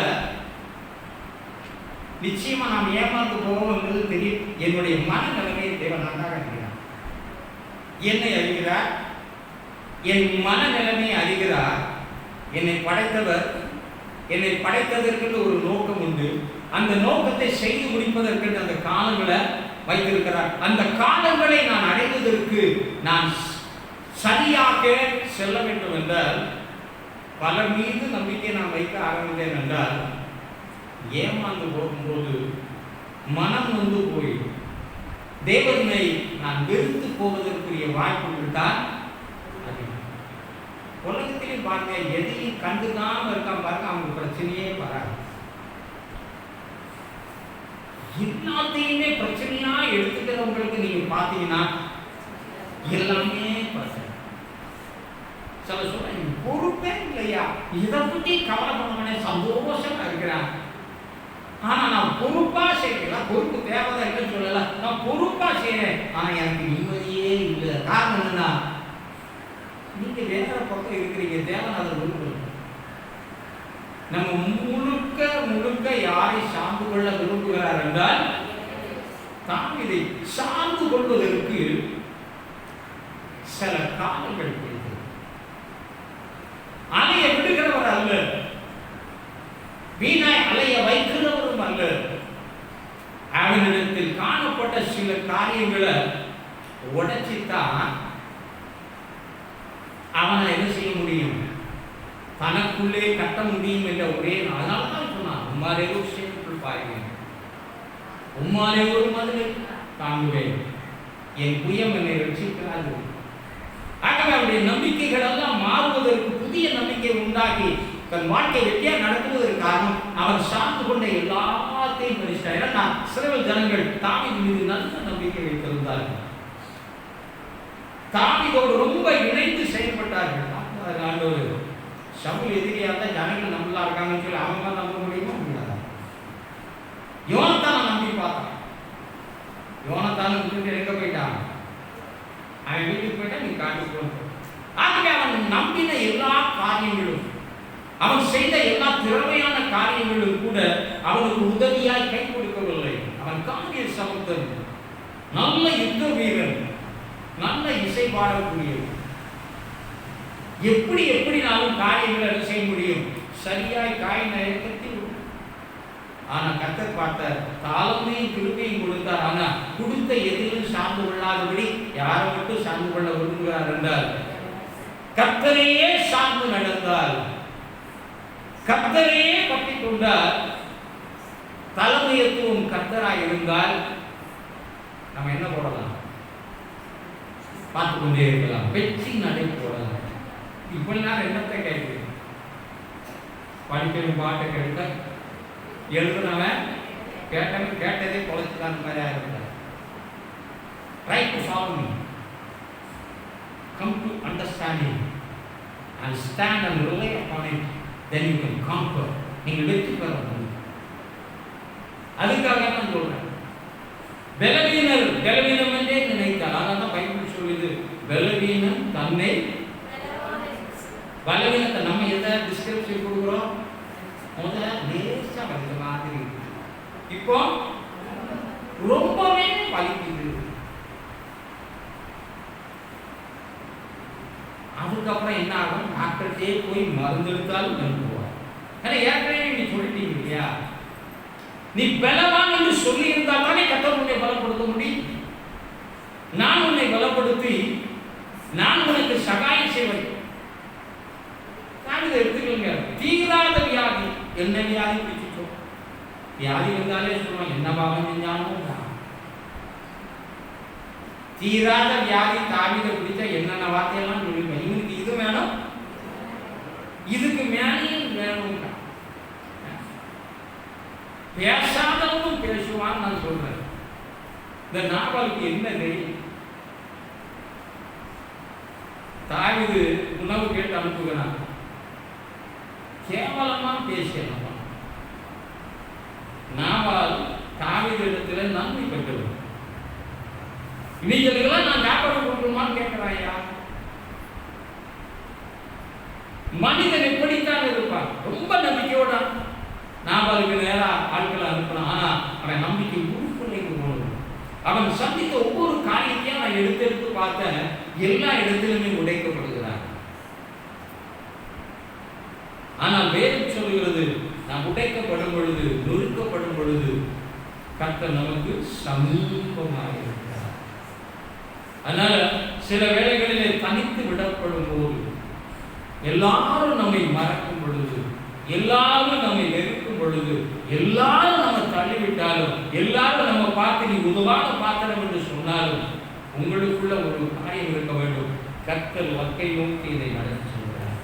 நாம் ஏமாந்து போவோம் என்பது தெரியும். என்னுடைய மனநிலைமையை தேவன் நன்றாக அறிகிறார். என்னை அறிகிறார், என் மனநிலைமையை அறிகிறார். என்னை படைத்தவர், என்னை படைத்ததற்கு ஒரு நோக்கம் உண்டு. அந்த நோக்கத்தை செய்து முடிப்பதற்கு அந்த காலங்களை வைத்திருக்கிறார். அந்த காலங்களை நான் அடைவதற்கு நான் சரியாக செல்ல வேண்டும் என்றால், பலர் மீது நம்பிக்கை நான் வைக்க ஆரம்பித்தேன் என்றால், ஏமாந்து போகும்போது மனம் வந்து போய் தேவனை நான் வெறுத்து போவதற்குரிய வாய்ப்புகள் தான் அதிகம். உலகத்திலே பாருங்க, எதையும் கண்டுக்காம இருக்காம பாருங்க, அவங்க பிரச்சனையே வராது. எல்லாத்தையுமே பிரச்சனையா எடுத்துக்கிறவங்களுக்கு நீங்க பாத்தீங்கன்னா எல்லாமே பிரச்சனை. சில சொல்ல பொறுப்பே இல்லையா, இதை பத்தி கவலைப்படவே சந்தோஷமா இருக்கிறான். ஆனா நான் பொறுப்பா செய்யலாம், பொறுப்பு தேவைதான் இல்லைன்னு சொல்லல, நான் பொறுப்பா செய்யறேன். ஆனா எனக்கு நிம்மதியே இல்லை. காரணம் என்னன்னா, நீங்க வேற பக்கம் இருக்கிறீங்க. தேவன் அதை விரும்புகிறோம். நம்ம முழுக்க முழுக்க யாரை சார்ந்து கொள்ள விரும்புகிறார் என்றால், தாவீதை சார்ந்து கொள்வதற்கு சில காலங்கள் கொடுத்து அலைய விடுகிறவர் அல்ல, வீணாய் அலைய வைக்கிறவரும் அல்ல. அவனிடத்தில் காணப்பட்ட சில காரியங்களை உடைச்சித்தான் அவனை என்ன செய்ய முடியும், தனக்குள்ளே கட்ட முடியும் என்ற ஒரே. அதனால்தான் சொன்னான், உம்மாலே ஒரு சேமிப்புள் பாருங்கள், உம்மாலே ஒரு மதுரை தாங்குவேன், என் புயம் என்னை ரட்சிக்கிறார்கள். ஆகவே அவருடைய நம்பிக்கைகள் எல்லாம் மாறுவதற்கு புதிய நம்பிக்கை உண்டாகி தன் வாழ்க்கை வெற்றியா நடத்துவதற்கு காரணம் அவன் சார்ந்து கொண்ட எல்லாத்தையும் பரிசாயிரம். நான் சிறுவல் ஜனங்கள் தாவீது மீது நல்ல நம்பிக்கை வைத்திருந்தார்கள். தாவீதோடு ரொம்ப இணைந்து செயல்பட்டார்கள். சவுல் எதிரியா தான் ஜனங்கள் நம்மளா இருக்காங்கன்னு சொல்லி அவங்க நம்ப முடியுமா முடியாதா? யோனத்தான நம்பி பார்த்தான். யோனத்தான விட்டு எங்க போயிட்டான்? அவன் வீட்டுக்கு போயிட்டா நீ காட்டுக்கு போன. ஆகவே அவன் நம்பின எல்லா காரியங்களும், அவன் செய்த எல்லா திறமையான காரியங்களும் கூட அவனுக்கு உதவியாய் கை கொடுக்கவில்லை. அவன் காரிய சமுத்தன், நல்ல யுத்த வீரன், நல்ல இசை பாடக்கூடியவன். எப்படினாலும் காரியங்களை செய்ய முடியும், சரியாய் காயின் இயக்கத்தில். ஆனா கர்த்தர் பார்த்தார், தாளமையும் கிருபையும் கொடுத்தார். ஆனா கொடுத்த எதிலும் சார்ந்து கொள்ளாதபடி யாரை மட்டும் சார்ந்து கொள்ள விரும்புகிறார் என்றால், கர்த்தரையே சார்ந்து நடந்தால், கர்த்தரையே பற்றி கொண்டால், தலைமையத்துவம் கர்த்தராய் இருந்தால் நம்ம என்ன போடலாம், பார்த்து கொண்டே இருக்கலாம், வெற்றி நடை போடலாம். இப்ப நான் என்னத்தை கேட்கிறேன், படிக்கிற பாட்டை கேட்ட எழுதுனவன் கேட்டதே பொழைச்சுதான் மாதிரி ஆயிருந்தார். Try to follow me, come to understanding and stand and rely upon it, then you can conquer. நீங்கள் வெற்றி பெற முடியும். அதுக்காக நான் சொல்றேன், பலவீனம் என்றே நினைத்தால், அதான் பைபிள் சொல்லுது, பலவீனம் தன்னை பலவீனத்தை நம்ம எதை டிஸ்கிரிப்ஷன் கொடுக்குறோம், முதல்ல லேசா வந்த மாதிரி, இப்போ ரொம்பவே வலிக்குது. அதுக்கப்புறம் என்ன ஆகும், டாக்டர்கிட்டே போய் மருந்து எடுத்தாலும் நம்புவார். ஏன்னா ஏற்கனவே நீ சொல்லிட்டீங்க இல்லையா, நீ பலவான் என்று சொல்லி இருந்தால் தானே கர்த்தர் உன்னை பலப்படுத்த முடியும். நான் உன்னை பலப்படுத்தி நான் உனக்கு சகாயம் செய்வேன். இதை எடுத்துக்கங்க, தீராத வியாதி. என்ன வியாதி பிடிச்சிட்டோம், வியாதி வந்தாலே சொல்லுவோம் என்ன பாவம் செஞ்சாலும். தீராத வியாதி தாவீதை பிடிச்ச என்னென்ன வார்த்தையெல்லாம் சொல்லிருக்கேன், இவனுக்கு இது வேணும், இதுக்கு மேலேயும் வேணும். பேசாதவனும் பேசுவான்னு நான் சொல்றேன். இந்த நாவலுக்கு என்ன தெரியும், தாவீது உணவு கேட்டு அனுப்புகிறான், கேவலமா பேசலாம். நாவால் தாவீதிடத்துல நன்மை பெற்றது. இவங்களுக்கெல்லாம் நான் வியாபாரம் கொடுக்கணுமான்னு கேட்கிறாயா? மனிதன் எப்படித்தான் இருப்பான், ரொம்ப நம்பிக்கையோட நாவலுக்கு நேரா ஆட்களை அனுப்பலாம். ஆனா அவன் அவன் நம்பிக்கை உருக்குலைந்து போனது. அவன் சந்தித்த ஒவ்வொரு காரியத்தையும் நான் எடுத்து பார்த்தேன், எல்லா இடத்திலுமே உடைக்கப்படுகிறான். ஆனால் வேதம் சொல்கிறது, நாம் உடைக்கப்படும் பொழுது, நொறுக்கப்படும் பொழுது கர்த்தர் நமக்கு சமீபமாக இருக்கிறார். அதனால சில வேளைகளிலே தனித்து விடப்படும் போது, எல்லாரும் நம்மை மறக்கும் பொழுது, எல்லாரும் நம்மை வெறுக்கும் பொழுது, எல்லாரும் நம்ம தள்ளிவிட்டாலும், எல்லாரும் நம்ம பார்த்து நீ உதவாத பாத்திரம் என்று சொன்னாலும், உங்களுக்குள்ள ஒரு காரியம் இருக்க வேண்டும். கர்த்தர் வக்கை நோக்கி இதை நடத்தி சொல்கிறார்.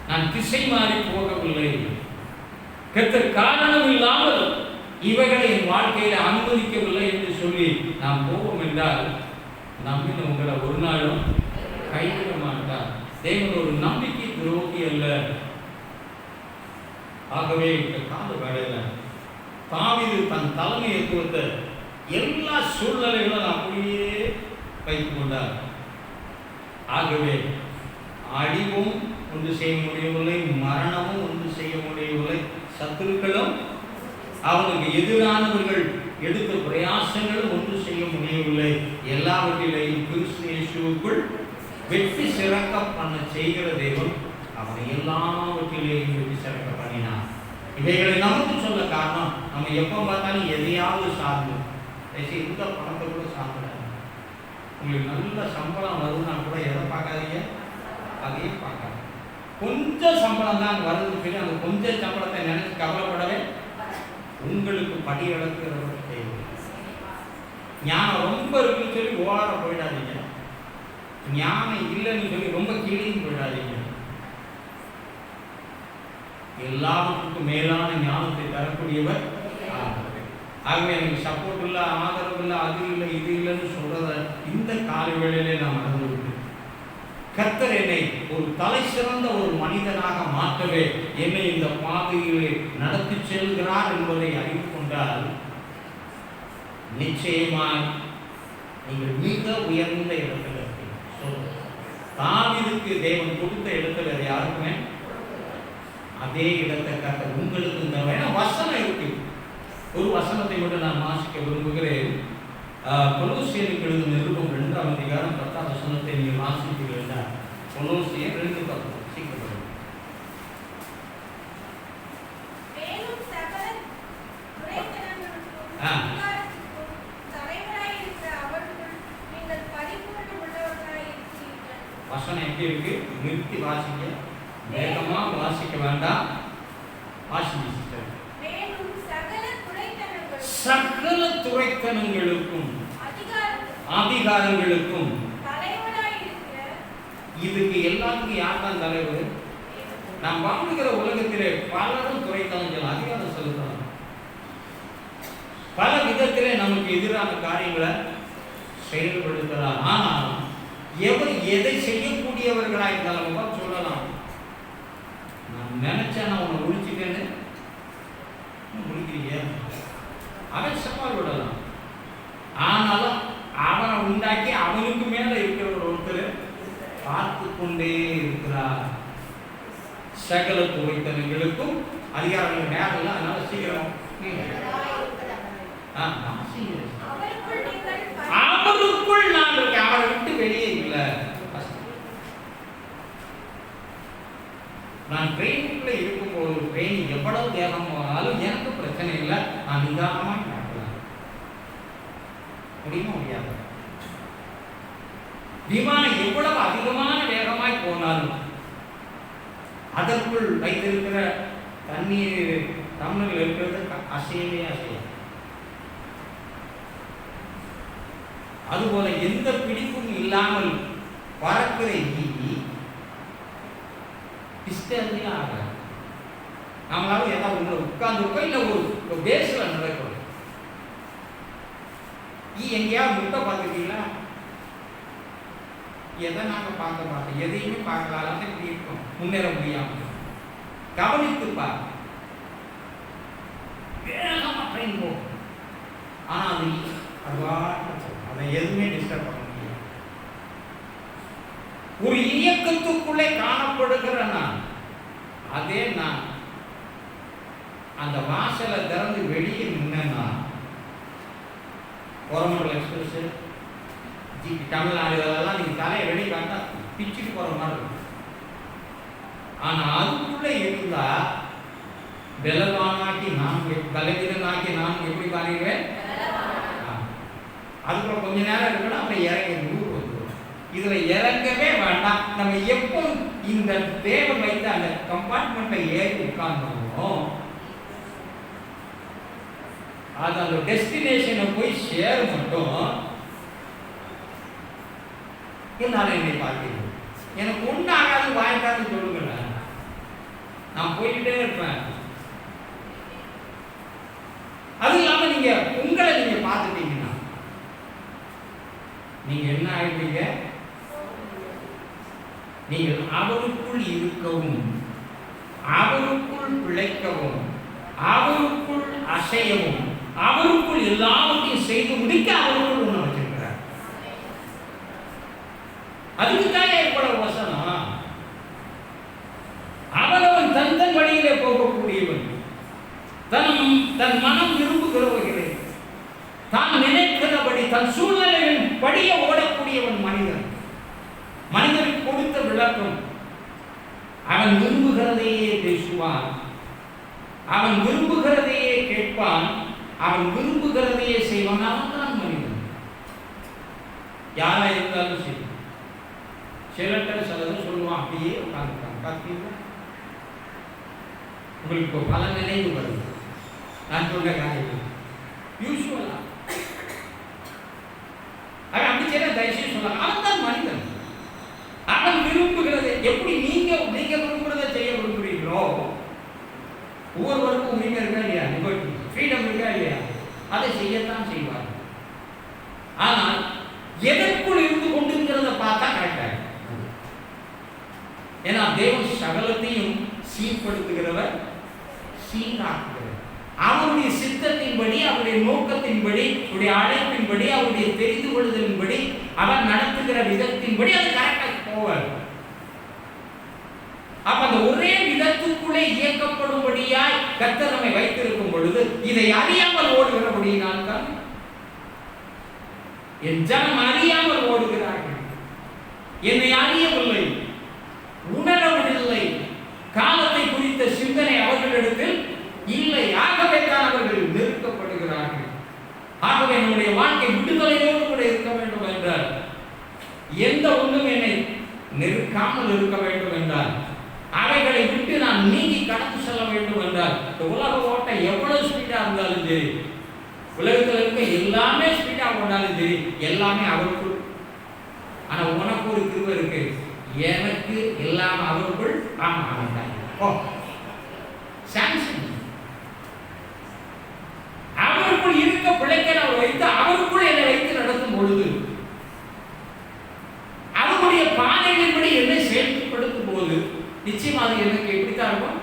நான் திசை மாறி போகவில்லை. கர்த்தர் காரணம் இல்லாமல் இவைகளை என் வாழ்க்கையில அனுமதிக்கவில்லை என்று சொல்லி நாம் போவோம் என்றால், நம்பின உங்களை ஒரு நாளும் கைவிட மாட்டார். தேவன் ஒரு நம்பிக்கை துரோகி அல்ல. ஆகவே இந்த கால வேளையில தாவீது தன் தலைமைத்துவத்தை எல்லா சூழ்நிலைகளும் அப்படியே வைத்துக் கொண்டார். ஆகவே அழிவும் ஒன்று செய்ய முடியவில்லை, மரணமும் ஒன்று செய்ய முடியவில்லை, சத்துருக்களும் அவனுக்கு எதிரானவர்கள் எடுத்த பிரயாசங்களும் ஒன்று செய்ய முடியவில்லை. எல்லாவற்றிலையும் கிறிஸ்து இயேசுவுக்குள் வெற்றி சிறக்க பண்ண செய்கிற தேவன் அவனை எல்லாவற்றிலேயும் வெற்றி சிறக்க பண்ணினான். இவைகளை நமக்கு சொல்ல காரணம், நம்ம எப்போ பார்த்தாலும் எதையாவது சார்ந்தோம். இந்த பணத்தை கூட சாப்பிடாது. உங்களுக்கு நல்ல சம்பளம் வருதுன்னா கூட எதை பார்க்காதீங்க, அதையே பார்க்காது. கொஞ்சம் சம்பளம் தான் வருதுன்னு சொல்லி அந்த கொஞ்சம் சம்பளத்தை நினைச்சு கவலைப்படவே உங்களுக்கு படி அளக்குறவர் தேவை. ஞானம் ரொம்ப இருக்குன்னு சொல்லி ஓர போயிடாதீங்க, ஞானம் இல்லைன்னு சொல்லி ரொம்ப கீழேயும் போயிடாதீங்க. எல்லாத்துக்கும் மேலான ஞானத்தை தரக்கூடியவர். ஆகவே எனக்கு சப்போர்ட் இல்லை, ஆதரவு இல்லை, அது இல்லை, இது இல்லைன்னு சொல்றத இந்த கால வேளையிலே நான் மறந்துவிட்டேன். கர்த்தர் என்னை ஒரு தலை சிறந்த ஒரு மனிதனாக மாற்றவே என்னை இந்த பாதையிலே நடத்தி செல்கிறார் என்பதை அறிந்து கொண்டால் நிச்சயமாய் நீங்கள் மிக உயர்ந்த இடத்துல இருப்பீங்க. தாவீதுக்கு தேவன் கொடுத்த இடத்துல யாருக்குமே அதே இடத்தை கர்த்தர் உங்களுக்கு இந்த வசனம் இருக்கு. ஒரு வசனத்தை மட்டும் நான் வாசிக்க விரும்புகிறேன். கொலோசியருக்கு எழுதின நிருபம் 2ஆம் அதிகாரம் 10ஆம் வசனத்தை நீங்கள் வாசிப்பீர்கள். கொலோசியர் 2:10. சீக்கிரம். மேலும் சகல துரைத்தனங்களுக்கும் அதிகாரத்துக்கும் தலைவராயிருக்கிற அவருக்குள் நீங்கள் பரிபூரண உள்ளவர்களாயிருக்கிறீர்கள். வசனம் எப்படி இருக்கு? நிறுத்தி வாசிங்க, வேகமா வாசிக்க வேண்டாம். வாசிங்க சிஸ்டர். மேலும் சகல துரைத்தனங்களுக்கும் அதிகாரங்களுக்கும் இதுக்கு எல்லாத்துக்கும் யார் தான் தலைவர்? நாம் வாழ்கிற உலகத்திலே பலரும் துரைத்தனங்கள் அதிகாரம் செலுத்தலாம். பல விதத்திலே நமக்கு எதிரான காரியங்களை செயல்படுத்தலாம். ஆனால் எவர் எதை செய்யக்கூடியவர்களாக இருந்தாலும் சொல்லலாம், நான் நினைச்சேன் நான் உன்னை முடிச்சுட்டேன்னு முடிக்கிறீங்க, அவன் சவால் விடலாம். ஆனாலும் அவனை உண்டாக்கி அவனுக்கு மேல இருக்கிற ஒருத்தர் பார்த்து கொண்டே இருக்கிறார். சகல துரைத்தனங்களுக்கும் அதிகாரங்கள் நேரம் இல்லை, அதனால சீக்கிரம் அவருக்குள் நான் இருக்கேன், அவரை விட்டு வெளியே இல்லை. நான் ட்ரெயினுக்குள்ள இருக்கும்போது ட்ரெயின் எவ்வளவு வேகம் போனாலும் எனக்கு பிரச்சனை இல்லை, நான் நிதானமாக நடக்கலாம். முடியுமா? முடியாது. விமானம் எவ்வளவு அதிகமான வேகமாய் போனாலும் அதற்குள் வைத்திருக்கிற தண்ணீர் தமிழில் இருக்கிறது அசையவே அசையும். அதுபோல எந்த பிடிப்பும் இல்லாமல் பறக்கிற டிஸ்டர்பே ஆகாது. நம்மளால ஏதாவது உங்களை உட்கார்ந்துருக்கோம், இல்லை ஒரு பேஸ்ல நடக்கிறோம். எங்கேயாவது முட்டை பார்த்துருக்கீங்களா? எதை நாங்கள் பார்க்க மாட்டோம், எதையுமே பார்க்கலாம். இப்படி இருக்கும், முன்னேற முடியாமல். கவனித்து பார், வேகமாக ட்ரெயின் போகும். ஆனால் அதை எதுவுமே டிஸ்டர்ப் பண்ண முடியாது. ஒரு இயக்கத்துக்குள்ளே காணப்படுகிற நான், அதே நான் அந்த வாசலை திறந்து வெளியே நின்னா கோரமண்டல் எக்ஸ்பிரஸ் தமிழ்நாடு இதெல்லாம் நீங்கள் தலையை வெளியே காட்டா பிச்சுட்டு போகிற மாதிரி இருக்கும். ஆனால் அதுக்குள்ளே இருந்தால் பலவானாக்கி நான் பலவீனனாக்கி நான் எப்படி காணிடுவேன். அதுக்குள்ள கொஞ்ச நேரம் இருக்கணும், அப்புறம் இறங்கி நூறு வந்துடும். இதில் இறங்கவே வேண்டாம். நம்ம எப்போ இந்த தேவன் வைத்த அந்த கம்பார்ட்மெண்ட்டை ஏறி உட்கார்ந்தோம், அது அந்த டெஸ்டினேஷனை போய் சேர மட்டும் என்னால் என்னை பார்க்கிறேன். எனக்கு ஒன்றும் ஆகாது வாய்க்காதுன்னு சொல்லுங்கள, நான் போய்கிட்டே இருப்பேன். அது இல்லாமல் நீங்க உங்களை நீங்க பார்த்துட்டீங்கன்னா நீங்க என்ன ஆயிடுவீங்க? நீங்கள் அவருக்குள் இருக்கவும், அவருக்குள் பிழைக்கவும், அவருக்குள் அசையவும், அவருக்குள் எல்லாவற்றையும் செய்து முடிக்க அவருக்குள் உணவு வச்சிருக்கிறார். அதுக்குத்தானே இவ்வளவு வசனம். அவனவன் தன் வழியிலே போகக்கூடியவன், தன் மனம் விரும்புகிறவர்களே, தான் நினைக்கிறபடி தன் சூழ்நிலையின் படிய ஓடக்கூடியவன் மனிதன். மனிதனுக்கு கொடுத்த விளக்கம், அவன் விரும்புகிறதையே பேசுவான், அவன் விரும்புகிறதையே கேட்பான், அவன் விரும்புகிறதையே செய்வான். அவன் தான் மனிதன். யாரா இருந்தாலும் சரி. சிலர் சிலது சொல்லுவான், அப்படியே உட்கார்ந்துருக்காங்க. பார்த்தீங்களா, உங்களுக்கு பல நினைவு வருது. நான் சொல்ற காரியம் யூஸ்வலா அவன் அப்படி செய்ய தயவுசெய்து சொல்லலாம். அவன் தான் மனிதன். அவன் விரும்புகிறது எப்படி நீங்க விரும்புகிறத செய்ய விரும்புகிறீங்களோ, ஒவ்வொருவருக்கும் உரிமை இருக்கா இல்லையா, ஃப்ரீடம் இருக்கா இல்லையா, அதை செய்யத்தான் செய்வார். ஆனால் எதற்குள் இருந்து கொண்டிருக்கிறத பார்த்தா கரெக்டாக. ஏன்னா தேவன் சகலத்தையும் சீர்படுத்துகிறவர், சீராக்குகிறவர். அவருடைய சித்தத்தின்படி, அவருடைய நோக்கத்தின்படி, அவருடைய அழைப்பின்படி, அவருடைய தெரிந்து கொள்ளுதலின்படி, அவர் நடத்துகிற விதத்தின்படி அது கரெக்டாக போவார். அப்ப அந்த ஒரே விதத்துக்குள்ளே இயக்கப்படும்படியாய் கர்த்தர் நம்மை வைத்திருக்கும் பொழுது இதை அறியாமல் ஓடுகிறபடியினால் தான் என் ஜனம் அறியாமல் ஓடுகிறார்கள். என்னை அறியவில்லை, உணரவில்லை, காலத்தை குறித்த சிந்தனை அவர்களிடத்தில் இல்லை. ஆகவே தான் அவர்கள் நெருக்கப்படுகிறார்கள். ஆகவே நம்முடைய வாழ்க்கை விடுதலையோடு கூட இருக்க வேண்டும் என்றால், எந்த ஒன்றும் என்னை நெருக்காமல் இருக்க வேண்டும் என்றால், அவைகளை விட்டு நான் நீங்கி கடந்து செல்ல வேண்டும் என்றால், இந்த உலக ஓட்டம் எவ்வளவு ஸ்பீடா இருந்தாலும் சரி, உலகத்தில் இருக்க எல்லாமே ஸ்பீடா போனாலும் சரி, எல்லாமே அவருக்குள். ஆனா உனக்கு ஒரு கிருபை இருக்கு, எனக்கு எல்லாம் அவருக்குள். ஆமா அவருக்குள் இருக்க பிழைக்க அவர் வைத்து அவருக்குள் என்னை வைத்து நடத்தும் பொழுது, அவருடைய பாதைகளின்படி என்னை செயல்படுத்தும் போது நிச்சயமாக எனக்கு எப்படித்தான் இருக்கும்.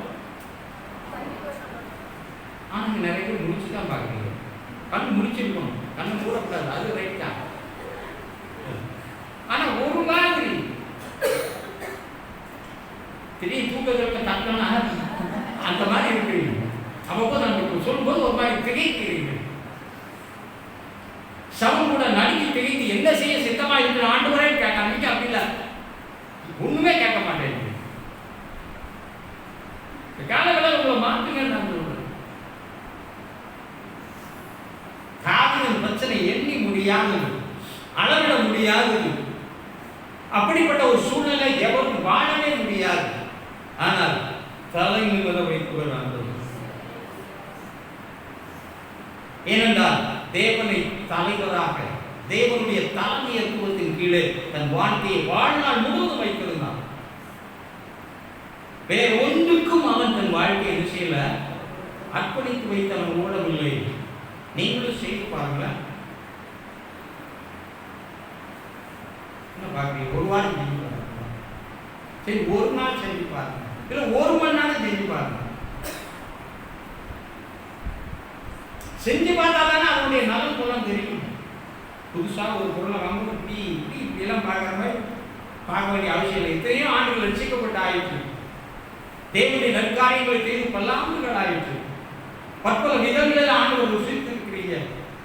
ஆனா நிறைய பேர் முடிச்சுதான் பார்க்குறீங்க. கண் முடிச்சிருக்கணும், கண்ணு மூடக்கூடாது, அது ரைட் தான். ஆனா ஒரு மாதிரி திடீர் தூக்கத்திற்கு தக்கனா அந்த மாதிரி இருக்கிறீங்க. அப்போ நம்ம சொல்லும்போது ஒரு மாதிரி திகைக்கிறீங்க. சவுன் கூட நடுங்கி திகைத்து என்ன செய்ய சித்தமா இருக்கிற ஆண்டவரே கேட்டாங்க. அப்படி இல்லை, ஒண்ணுமே கேட்க மாட்டேன். காலங்களில் உங்களை மாற்றுங்க. நான் சொல்றேன், காதலின் பிரச்சனை எண்ணி முடியாதது, அளவிட முடியாதது. அப்படிப்பட்ட ஒரு சூழ்நிலை எவரும் வாழவே முடியாது. ஆனால் தலை நிமிர வைப்பவர் ஆண்டவர். ஏனென்றால் தேவனை தலைவராக, தேவனுடைய தலைமையத்துவத்தின் கீழே தன் வாழ்க்கையை வாழ்நாள் முழுவதும் வைத்திருந்தான். வேற ஒன்றுக்கும் அவன் தன் வாழ்க்கையை என்ன செய்யல, அர்ப்பணித்து வைத்து அவன் ஓடவில்லை. நீங்களும் செய்து பாருங்களேன். என்ன பார்க்குறீங்க? ஒரு வாரம் செஞ்சு பாருங்க, சரி ஒரு நாள் செஞ்சு பாருங்க, இல்லை ஒரு மணி நேரம் செஞ்சு பாருங்க. செஞ்சு பார்த்தாதானே அதனுடைய நலன் குணம் தெரியும். புதுசாக ஒரு பொருளை வாங்க இப்படியெல்லாம் பார்க்குற மாதிரி பார்க்க வேண்டிய அவசியம் இல்லை. இத்தனையும் ஆண்டுகள் ரட்சிக்கப்பட்டு ஆயிடுச்சு. தேவனுடைய நற்காரியங்களை செய்து பல்லாண்டுகள் ஆயிடுச்சு. பற்பல விதங்களில் ஆண்டவர் ருசித்திருக்கிறீங்க.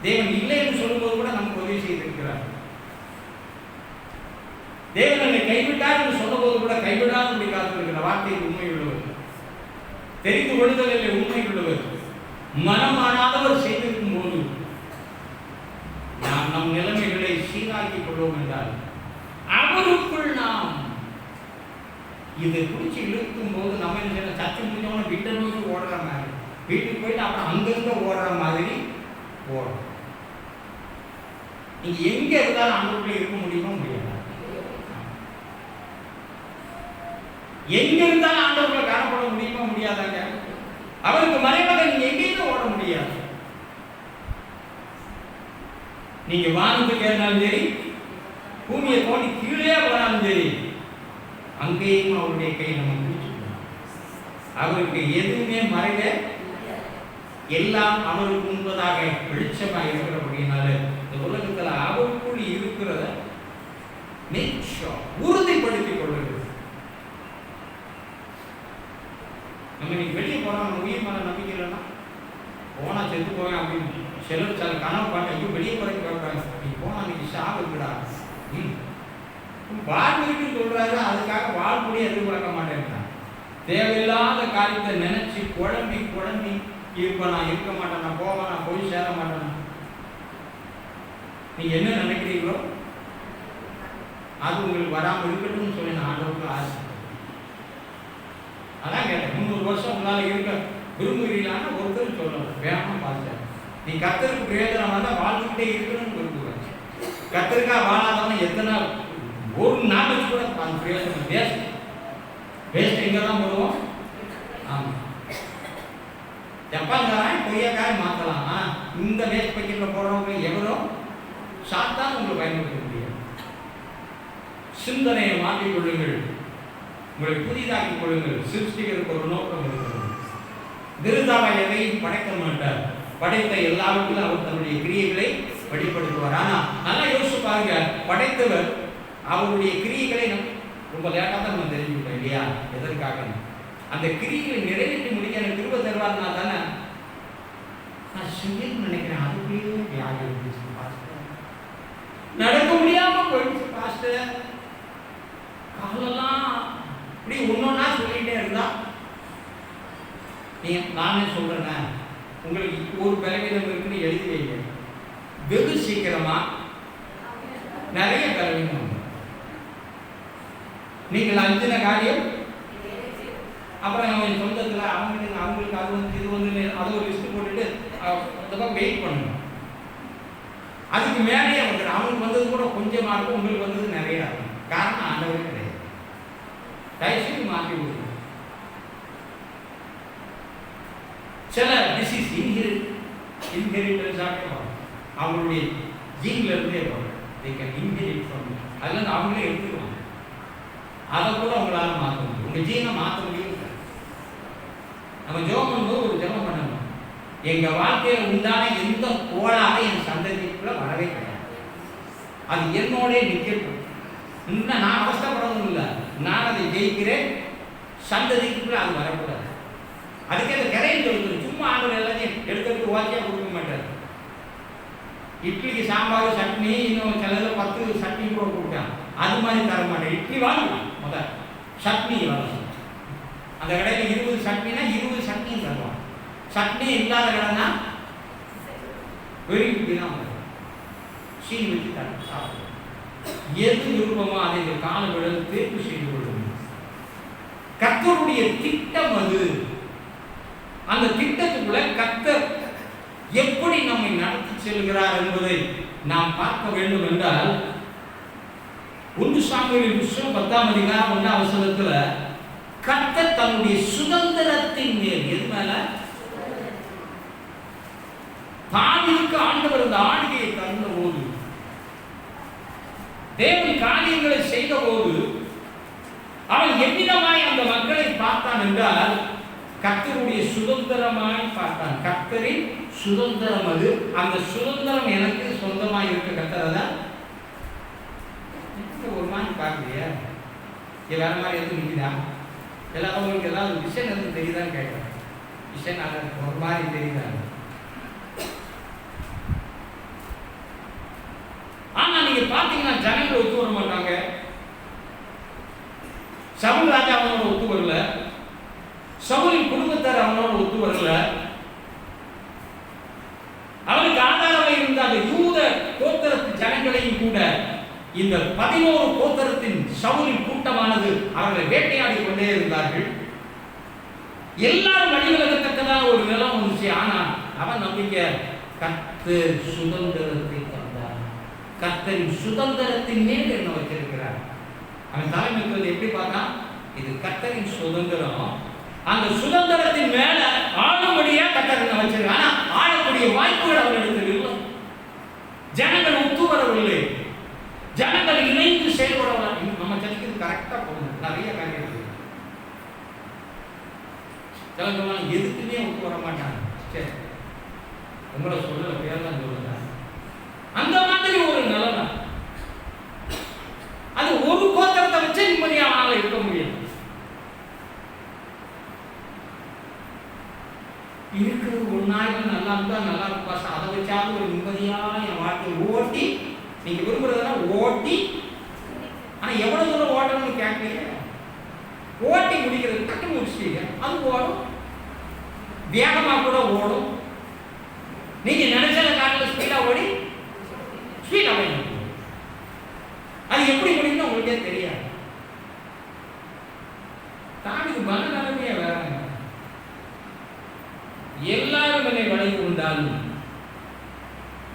தேவன் இல்லை என்று சொல்லும்போது கூட நமக்கு உதவி செய்திருக்கிறார். தேவன் என்னை கைவிட்டார் என்று சொன்னபோது கூட கைவிடாதபடி காத்திருக்கிற வார்த்தையில் உண்மை உள்ளவர், தெரிந்து கொள்ளுதலில் உண்மை உள்ளவர், மனமானாதவர் செய்திருக்கும் போது நாம் நம் நிலைமைகளை சீராக்கிக் கொள்வோம் என்றால் அவருக்குள் நாம் இதை பிடிச்சி இழுக்கும் போது நம்ம என்ன சத்து முடிஞ்சவன வீட்டை நோக்கி ஓடுற மாதிரி, வீட்டுக்கு போயிட்டு அப்புறம் அங்கங்க ஓடுற மாதிரி ஓடும். நீங்க எங்க இருந்தாலும் ஆண்டவருக்குள்ள இருக்க முடியுமா? முடியாது. எங்க இருந்தாலும் ஆண்டவருக்குள்ள காணப்பட முடியுமா? முடியாதாங்க. அவருக்கு மறைவாக நீங்க எங்கேயுமே ஓட முடியாது. நீங்க வானத்துக்கு ஏறினாலும் சரி, பூமியை தோண்டி கீழே போனாலும் சரி, அங்கேயும் அவருடைய கை நம்ம பிடிச்சிக்கணும். அவருக்கு எதுவுமே மறைவே, எல்லாம் அவருக்கு முன்பதாக வெளிச்சமாக இருக்கிறபடினால இந்த உலகத்தில் அவருக்குள் இருக்கிறத உறுதிப்படுத்திக் கொள்ளுது. நம்ம இன்னைக்கு வெளியே போறோம், நம்ம உயிர் மேல நம்பிக்கை இல்லைன்னா போனா செத்து போவேன் அப்படின்னு சிலர் சில கனவு பாட்டு ஐயோ வெளியே போறதுக்கு கேட்கறாங்க. நீ போனா அன்னைக்கு சாகுடா, வாழ்க்கைன்னு சொல்றாரு, அதுக்காக வாழ்க்கையை எதிர்பார்க்க மாட்டேன்றான். தேவையில்லாத காரியத்தை நினைச்சு குழம்பி குழம்பி இருப்ப நான் இருக்க மாட்டேன், நான் போவேன், நான் போய் சேர மாட்டேன். நீங்க என்ன நினைக்கிறீங்களோ அது உங்களுக்கு வராமல் இருக்கட்டும்னு சொல்லி நான் ஆண்டவருக்கு ஆசை. அதான் கேட்டேன், 300 வருஷம் உங்களால இருக்க விரும்புகிறீங்களான்னு ஒருத்தர் சொல்லணும். வேணாம் பார்த்தேன், நீ கர்த்தருக்கு பிரயோஜனம் வந்தா வாழ்ந்துகிட்டே இருக்கணும்னு விரும்புவேன். கர்த்தருக்காக வாழாதவன் எத்தனை ஒரு நாளைக்கு கூட அந்த பிரயோஜனம் வேஸ்ட். வேஸ்ட் எங்க தான் போடுவோம்? ஆமா, ஜப்பான்காரன் கொய்யாக்காய் மாற்றலாம். இந்த வேஸ்ட் பக்கெட்ல போடுறவங்க எவரோ சாத்தான் உங்களுக்கு பயன்படுத்த முடியாது. சிந்தனையை மாற்றிக் கொள்ளுங்கள், உங்களை புதிதாக்கிக் கொள்ளுங்கள். சிருஷ்டிக்கிறதுக்கு ஒரு நோக்கம் இருக்கிறது. விருதாவை எதையும் படைக்க மாட்டார், படைத்த எல்லாவற்றிலும் அவர் தன்னுடைய கிரியைகளை வெளிப்படுத்துவார். ஆனா நல்லா யோசிச்சு பாருங்க, படைத்தவர் அவருடைய கிரியைகளை ரொம்ப லேட்டாக தான் நம்ம தெரிஞ்சுக்கிட்டோம் இல்லையா? எதற்காக அந்த கிரியைகளை நிறைவேற்றி முடிக்க எனக்கு கிருபை தருவார்னா தானே நான் செய்யணும்னு நினைக்கிறேன். அதுக்குள்ளேயே வியாதி இருந்துச்சு, நடக்க முடியாம போயிடுச்சு. பாஸ்டர் காலெல்லாம் இப்படி ஒன்னொன்னா சொல்லிட்டே இருந்தா நீங்க, நானே சொல்றேன், உங்களுக்கு ஒரு பலவீனம் இருக்குன்னு எழுதி வைங்க. வெகு சீக்கிரமா நிறைய பலவீனம். நீங்கள் அஞ்சின காரியம் அப்புறம் நம்ம சொந்தத்தில் அவங்களுக்கு அது வந்து இது வந்து அது ஒரு லிஸ்ட் போட்டுட்டு அதெல்லாம் வெயிட் பண்ணணும். அதுக்கு மேலேயே வந்துடும். அவங்களுக்கு வந்தது கூட கொஞ்சமாக இருக்கும், உங்களுக்கு வந்தது நிறையா இருக்கும். காரணம் ஆண்டவரே கிடையாது. தயவுசெய்து மாற்றி விடுங்க. சில டிசீஸ் இன்ஹெரிட்டன்ஸாக வரும், அவங்களுடைய ஜீன்ல இருந்தே வரும். they can inherit from it. அதெல்லாம் அவங்களே எடுத்துருவாங்க. அதை கூட அவங்களால மாற்ற முடியும். உங்க ஜீனை மாற்ற முடியும். நம்ம ஜெபம் பண்ணும்போது ஒரு ஜெபம் பண்ணணும், எங்க வாழ்க்கையில உண்டான எந்த கோளாறு என் சந்ததிக்குள்ள வரவே கிடையாது, அது என்னோட நிற்கட்டும். இன்னும் நான் அவசரப்படவும் இல்லை, நான் அதை ஜெயிக்கிறேன், சந்ததிக்குள்ள அது வரக்கூடாது. அதுக்கே அந்த கரையில் சொல்லுது. சும்மா ஆண்டு எல்லாத்தையும் எடுத்து வாக்கியா கொடுக்க மாட்டார். இட்லிக்கு சாம்பார் சட்னி, இன்னும் சில 10 சட்னி கூட கொடுத்தாங்க. அது மாதிரி தர மாட்டேன். இட்லி வாங்கலாம், முதல் சட்னி வாங்கலாம். அந்த கடையில் 20 சட்னினா 20 சட்னியும் தருவாங்க. சட்னி இல்லாத கடைனா வெறும் இட்லி தான் சீனி வச்சு தர சாப்பிடுவோம். எது விருப்பமோ அதை இந்த கால விழந்து தேர்வு செய்து கொள்ளும். கர்த்தருடைய திட்டம் அது. அந்த திட்டத்துக்குள்ள கர்த்தர் எப்படி நம்மை நடத்தி செல்கிறார் என்பதை நாம் பார்க்க வேண்டும் என்றால் 1 சாமுவேல் புத்தகம் 10ஆம் அதிகாரம் 1ஆம் வசனத்துல கர்த்தர் தன்னுடைய சுதந்திரத்தின் மேல், எது மேல? தாவீதுக்கு ஆண்டவர் இந்த ஆளுகையை தந்த போது, தேவன் காரியங்களை செய்த போது அவன் எவ்விதமாய் அந்த மக்களை பார்த்தான் என்றால் கர்த்தருடைய சுதந்திரமாய் பார்த்தான். கர்த்தரின் சுதந்திரம் அது. அந்த சுதந்திரம் எனக்கு சொந்தமாய் இருக்க கர்த்தர் தான். ஒரு மாதிரி பார்க்கலையா? வேற மாதிரி எதுவும் நிற்குதா? எல்லாரும் உங்களுக்கு ஏதாவது விஷயம் எதுவும் தெரியுதான்னு கேட்குறேன். விஷயம் ஒரு மாதிரி தெரியுதாங்க. ஆனா நீங்க பாத்தீங்கன்னா ஜனங்கள் ஒத்து வர மாட்டாங்க. சவுல் ராஜா அவனோட ஒத்து வரல, சவுலின் குடும்பத்தார் அவனோட ஒத்து வரல. அவனுக்கு ஆதாரமாக இருந்த அந்த யூத கோத்திரத்து ஜனங்களையும் கூட இந்த 11 கோத்திரத்தின் சவுலின் கூட்டமானது அவர்களை வேட்டையாடி கொண்டே இருந்தார்கள். எல்லாரும் வழிவிலகத்தக்கதான ஒரு நிலம் வந்துச்சு. ஆனால் அவன் நம்பிக்கை, கர்த்தர் சுதந்திரத்தை தந்தார், கர்த்தரின் சுதந்திரத்தின் மேல் என்ன வச்சிருக்கிறார். அவன் தலைமை எப்படி பார்த்தா, இது கர்த்தரின் சுதந்திரம், அந்த சுதந்திரத்தின் மேல ஆளும்படியா கர்த்தர் என்ன வச்சிருக்கார். ஆனா ஆளக்கூடிய வாய்ப்புகள் அவரிடத்தில் இல்லை. ஜனங்கள் ஒத்து வரவில்லை, ஜனங்கள் இணைந்து செயல்படவில்லை. நம்ம ஜனிக்கிறது கரெக்டா போகணும். நிறைய காரியம் இருக்கு. சிலவங்க எதுக்குமே ஒத்து வர மாட்டாங்க. சரி, உங்களை சொல்ல பேர் தான் சொல்லுங்க. அந்த மாதிரி ஒரு நிலைமை, அது ஒரு கோத்திரத்தை வச்சு நிம்மதியாக இருக்க முடியும். இருக்கிறது ஒரு நாளைக்கு நல்லா இருந்தா நல்லா இருப்பா, அதை வச்சாலும் ஒரு நிம்மதியான என் வாழ்க்கையை ஓட்டி, நீங்க விரும்புறதெல்லாம் ஓட்டி, ஆனா எவ்வளவு தூரம் ஓட்டணும்னு கேட்கல, ஓட்டி முடிக்கிறது டக்குன்னு முடிச்சிட்டீங்க, அது ஓடும், வேகமா கூட ஓடும். நீங்க நினைச்சத காட்டில ஸ்பீடா ஓடி ஸ்பீடா போய் அது எப்படி முடியும்னு உங்களுக்கே தெரியாது. தாவிது மன நிலைமையே வேறாங்க. எல்லாரும் என்னை வளைந்து கொண்டாலும்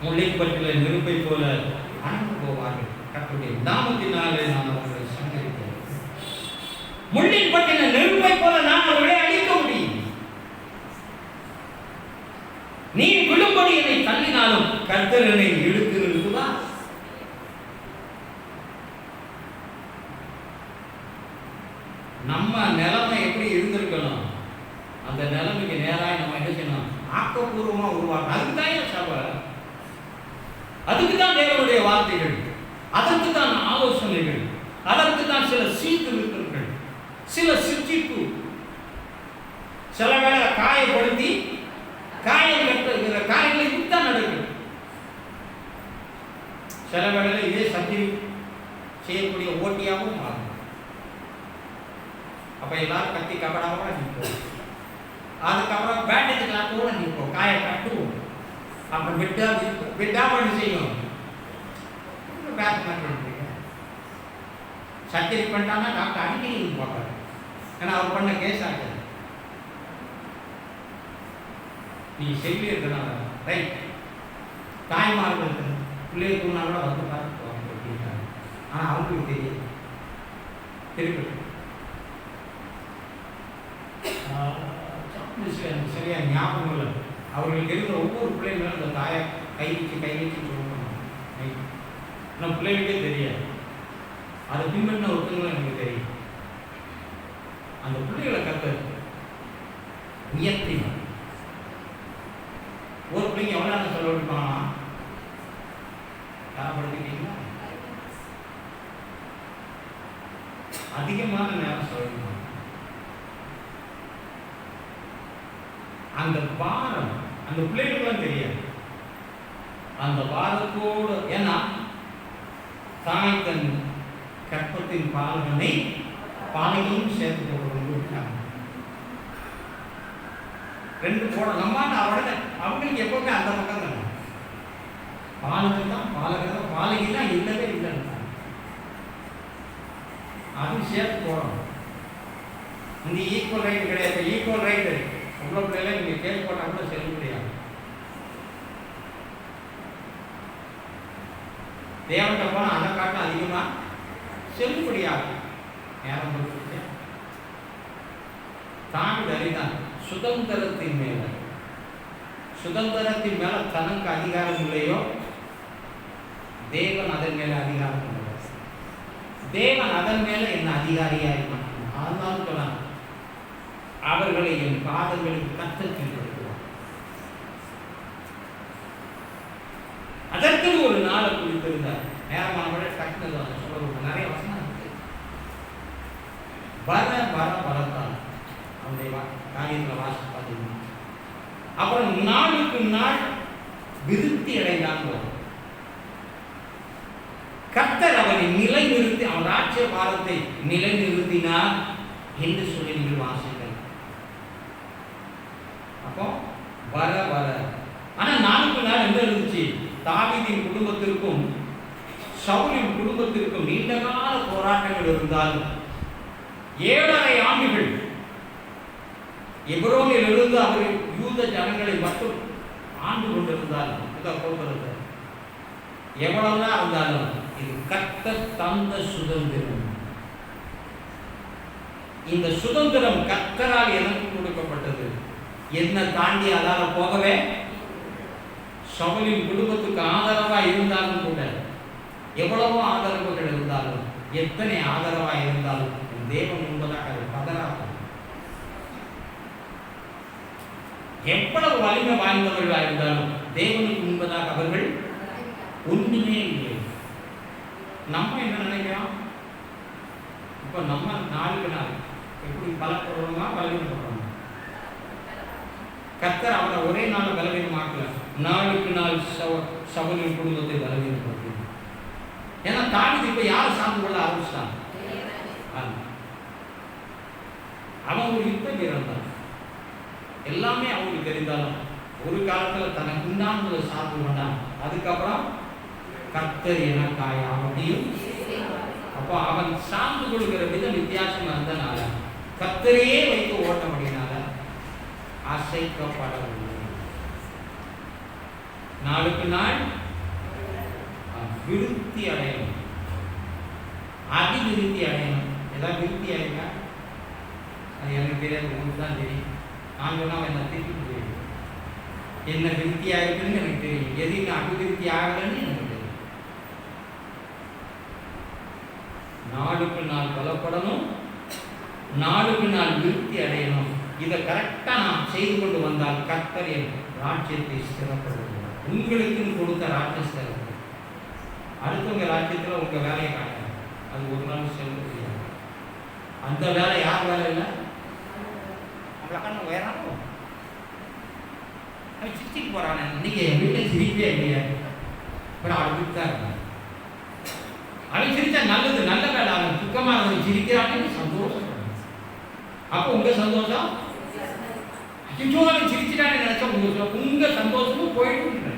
முல்லைப்பட்டில நெருப்பை போல அணைந்து போவார்கள். கர்த்தருடைய நாமத்தினாலே நான் அவர்களை சங்கரித்தேன். முள்ளின் பட்டின நெருப்பை போல நான் அவர்களை அழிக்க முடியும். நீ விழும்படி என்னை தள்ளினாலும் கர்த்தர் என்னை இழுத்து நிறுத்துவார். நம்ம நிலைமை எப்படி இருந்திருக்கணும், அந்த நிலைமைக்கு நேராக நம்ம என்ன செய்யணும், ஆக்கப்பூர்வமா உருவாக்கணும். அதுக்குதான் சபை, அதுக்குதான் தேவனுடைய வார்த்தைகள், அதற்கு தான் ஆலோசனைகள், அதற்கு தான் சில சீர்திருத்தங்கள், சில சிற்றிப்பு, சில வேளை காயப்படுத்தி காயம் கட்டுகிற காரியங்களை இப்படித்தான் நடக்கும். சில வேளையில இதே சர்ஜரி செய்யக்கூடிய ஓட்டியாகவும் மாறும். அப்ப எல்லாரும் கத்தி கபடாவோட நிற்போம், அதுக்கப்புறம் பேண்டேஜ் கிளாத்தோட நிற்போம், காய கட்டுவோம், அப்புறம் விட்டாம என்ன செய்யும், சர்ஜரி பண்ணிட்டாங்கன்னா டாக்டர் அடிக்கடி பார்ப்பாரு, ஏன்னா அவர் பண்ண கேஸ் ஆகுது. நீ செல்லி இருக்கிறனால ரைட், தாய்மார்கள் பிள்ளைய தூணா கூட வந்து பார்த்து அப்படின்ட்டாங்க. ஆனால் அவங்களுக்கு தெரியும் இருக்கு. சரியா ஞாபகம் இல்லை, அவர்களுக்கு இருக்கிற ஒவ்வொரு பிள்ளைங்களும் அந்த தாயை கை வச்சு சொல்லணும். ஆனால் பிள்ளைகளுக்கே தெரியாது, அதை பின்பற்றின ஒருத்தங்களும் எனக்கு தெரியும். அந்த பிள்ளைகளை கற்று உயர்த்தி ஒரு பிள்ளைங்க எவ்வளோ நேரம் சொல்ல விட்டுப்பாங்கன்னா தரப்படுத்திட்டீங்களா, அதிகமான நேரம் சொல்லிடுவாங்க. அந்த பாரம் அந்த பிள்ளைகளுக்கெல்லாம் தெரியாது. அந்த பாரத்தோடு, ஏன்னா தாய் தன் கற்பத்தின் பாலகனை பாலையும் சேர்த்து போடுறாங்க. ரெண்டு போட நம்மாட்ட அவட அவங்களுக்கு எப்பவுமே அந்த பக்கம் தானே, பாலகன் தான் பாலகி தான் இல்லவே இல்லைன்னு அது சேர்த்து போடணும். இந்த ஈக்குவல் ரைட் கிடையாது, ஈக்குவல் ரைட்டு உங்களை பிள்ளைல நீங்கள் கேஸ் போட்டால் கூட செல்ல முடியாது. தேவன்கிட்ட போனால் அதை காட்டும் அதிகமாக செல்லுபடியாகும். நேரம் கொடுத்து தாண்டி அறிதான் சுதந்திரத்தின் மேல, சுதந்திரத்தின் மேல தனக்கு அதிகாரம் இல்லையோ, தேவன் அதன் மேல அதிகாரம் இல்லை. தேவன் அதன் மேல என்ன அதிகாரியா இருக்கான். அதனால சொன்னான், அவர்களை என் பாதங்களுக்கு கத்தத்தில் கொடுத்துவார். அதற்கு ஒரு நாளை குறித்திருந்தார். நேரமான டக்குனு சொல்ல நிறைய வசனம் இருக்கு. வரத்தான் அவனுடைய காரியத்தில் வாசி பார்த்தீங்கன்னா அப்புறம் நாளுக்கு நாள் விருத்தி அடைந்தான். கர்த்தர் அவனை நிலைநிறுத்தி, அவன் ராஜ்ய பாரத்தை நிலைநிறுத்தினார் என்று சொல்லி நீங்கள் வாசிங்கள். அப்போ வர வர, ஆனா நாளுக்கு நாள் என்ன இருந்துச்சு? தாவீதின் குடும்பத்திற்கும் சவுலின் குடும்பத்திற்கும் நீண்ட கால போராட்டங்கள் இருந்தாலும் 7.5 ஆண்டுகள் எபிரோனில் இருந்து அவர் யூத ஜனங்களை மட்டும் ஆண்டு கொண்டிருந்தாலும், எவ்வளவுதான் இருந்தாலும் இது கர்த்தர் தந்த சுதந்திரம். இந்த சுதந்திரம் கர்த்தரால் எனக்கு கொடுக்கப்பட்டது. என்ன தாண்டி அதால போகவே, சவுலின் குடும்பத்துக்கு ஆதரவா இருந்தாலும் கூட, எவ்வளவோ ஆதரவுகள் இருந்தாலும், எத்தனை ஆதரவா இருந்தாலும் தேவன் என்பதாக அது பதறாகும். எவ்வளவு வலிமை வாய்ந்தவர்களாக இருந்தாலும் தேவனுக்கு முன்பதாக அவர்கள் ஒன்றுமே இல்லை. நம்ம என்ன நினைக்கிறோம்? இப்ப நம்ம நாளுக்கு நாள் எப்படி பலப்படுறோமா பலவீனப்படுறோமா? கர்த்தர் அவரை ஒரே நாள் பலவீனமாக்கல, நாளுக்கு நாள் சவுலின் குடும்பத்தை பலவீனப்படுத்தி. ஏன்னா தாவீது இப்ப யாரை சார்ந்து கொள்ள ஆரம்பிச்சான்? அவன் ஒரு யுத்த வீரன் தான். எல்லாமே அவங்களுக்கு தெரிந்தாலும் ஒரு காலத்துல தனக்கு உண்டானதை சார்ந்து கொண்டான். அதுக்கப்புறம் கர்த்தர் எனக்காய் அப்படியும். அப்போ அவன் சார்ந்து கொள்கிற விதம் வித்தியாசமா இருந்தனால, கர்த்தரையே வைத்து ஓட்ட முடியினால அசைக்கப்படவில்லை. நாளுக்கு நாள் விருத்தி அடையணும், அபிவிருத்தி அடையணும். ஏதாவது விருத்தி ஆயிருக்கா? அது எனக்கு தெரியாது, உங்களுக்கு தான் தெரியும். நான் சொன்னா என்ன திருப்பி தெரியும், என்ன விருத்தி ஆயிருக்குன்னு எனக்கு தெரியும், எது இன்னும் அபிவிருத்தி ஆகலன்னு எனக்கு தெரியும். நாளுக்கு நாள் பலப்படணும், நாளுக்கு நாள் விருத்தி அடையணும். இதை கரெக்டா நாம் செய்து கொண்டு வந்தால் கர்த்தர் என் ராஜ்யத்தை ஸ்திரப்படுத்துவார். உங்களுக்குன்னு கொடுத்த ராஜ்யம் ஸ்திரப்படும். அடுத்தவங்க ராஜ்யத்தில் உங்க வேலையை காட்டுங்க, அது ஒரு நாள் செல்ல முடியாது. அந்த வேலை யார் வேலை இல்லை? உயராகும். அவன் சிரிச்சிட்டு போறான். இன்னைக்கு என் வீட்டில் சிரிப்பே இல்லையா? அப்புறம் அடுத்து தான் இருக்கான். அவன் சிரிச்சா நல்லது, நல்ல வேலை. அவன் துக்கமாக சிரிக்கிறான்னு சந்தோஷம். அப்போ உங்க சந்தோஷம், ஐயோ அவன் சிரிச்சிட்டான்னு நினைச்சா உங்க சந்தோஷமும் போயிட்டு.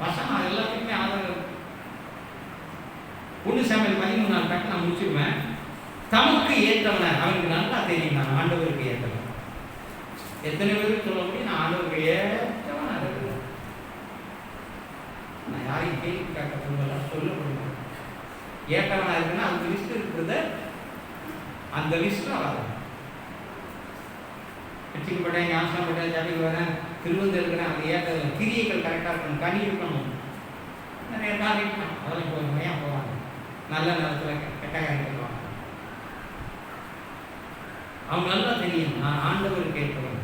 வசனம் அது எல்லாத்துக்குமே ஆதரவு. 1 சாமுவேல் 13 கட்ட நான் முடிச்சிருவேன். தமக்கு ஏற்றவன, அவனுக்கு நல்லா தெரியும் நான் ஆண்டவருக்கு ஏற்றவன். எத்தனை பேருக்கு சொல்ல முடியும் நான் ஆண்டவருக்கு ஏற்றவன் இருக்கிறேன்? நான் யாரையும் கேள்வி கேட்க சொல்ல முடியும். ஏற்றவனா இருக்குன்னா அந்த லிஸ்ட் இருக்கிறத, அந்த லிஸ்ட் வராது. வெற்றிக்கப்பட்டேன், ஞானப்பட்டேன், ஜாதிக்கு வரேன், திருவந்து இருக்கிறேன், அந்த ஏற்ற கிரியைகள் கரெக்டாக இருக்கணும், கனி இருக்கணும், நிறைய காரியம் இருக்கணும். அதெல்லாம் போய் ஏன் போவாங்க? நல்ல நேரத்தில் கெட்ட காரியம் பண்ணுவாங்க. அவங்க நல்லா தெரியும் நான் ஆண்டவருக்கு ஏற்றவன்.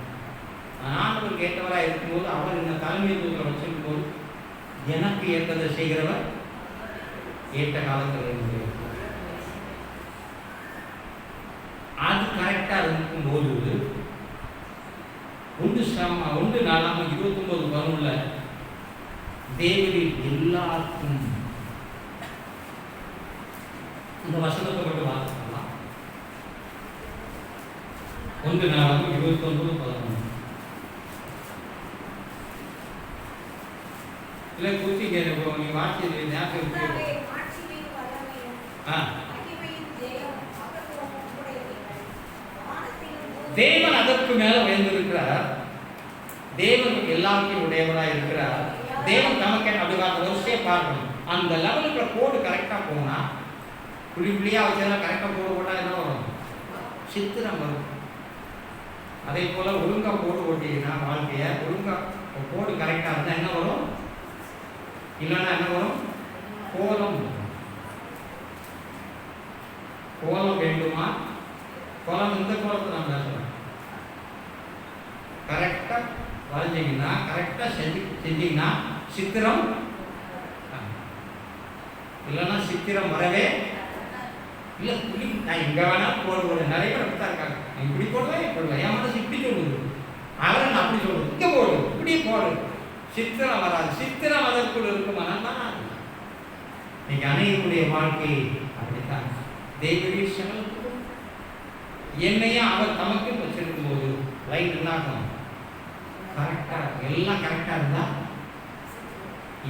நான் ஆண்டவருக்கு ஏற்றவராக இருக்கும்போது அவர் இந்த தலைமைத்துவத்தில் வச்சிருக்கும் போது எனக்கு ஏற்றதை செய்கிறவர் ஏற்ற காலத்தில் இருந்து அது கரெக்டாக இருக்கும்போது 1 நாளாக 29:11 தேவரில் எல்லாருக்கும் இந்த வசனத்தை மட்டும் வாசிக்கலாம். 1 நாளாக 29:11 இல்லை குத்திங்க. நீங்க வாசிச்சது ஞாபகம் தேவன் அதற்கு மேல உயர்ந்திருக்கிறார். தேவன் எல்லாருக்கும் உடையவராக இருக்கிறார். தேவன் நமக்கு அப்படிதான் யோசிச்சே பார்க்கணும். அந்த லெவலுக்கு கோடு கரெக்டா போனா, புள்ளி புள்ளியா வச்சதெல்லாம் கரெக்டா கோடு போட்டா என்ன வரும்? சித்திரம் வரும். அதே போல ஒழுங்கா கோடு போட்டீங்கன்னா வாழ்க்கைய ஒழுங்கா கோடு கரெக்டா இருந்தா என்ன வரும்? இல்லைன்னா என்ன வரும்? கோலம். கோலம் வேண்டுமா? கோலம் இந்த கோலத்தை நான் பேசுறேன். கரெக்டா வரைஞ்சிங்கன்னா, கரெக்டா செஞ்சீங்கன்னா சித்திரம். இல்லைன்னா சித்திரம் வரவே இல்லை புள்ளி நான் எங்கே வேணாலும் போடுவேன். நிறைய பேர் அப்படித்தான் இருக்காங்க. நான் இப்படி போடுவேன் போடுவேன், என் மனசு இப்படி சொல்லுது, அவரை நான் அப்படி சொல்லுது, இங்கே போடு இப்படி போடு. சித்திரம் வராது. சித்திரம் அதற்குள் இருக்குமானா இன்னைக்கு அநேகருடைய வாழ்க்கை அப்படித்தான். தேவனுடைய சகலத்துக்கும் என்னையும் அவர் தமக்கும் வச்சிருக்கும் போது லைட் என்னாகும்? கரெக்டா எல்லாம் கரெக்டா இருந்தா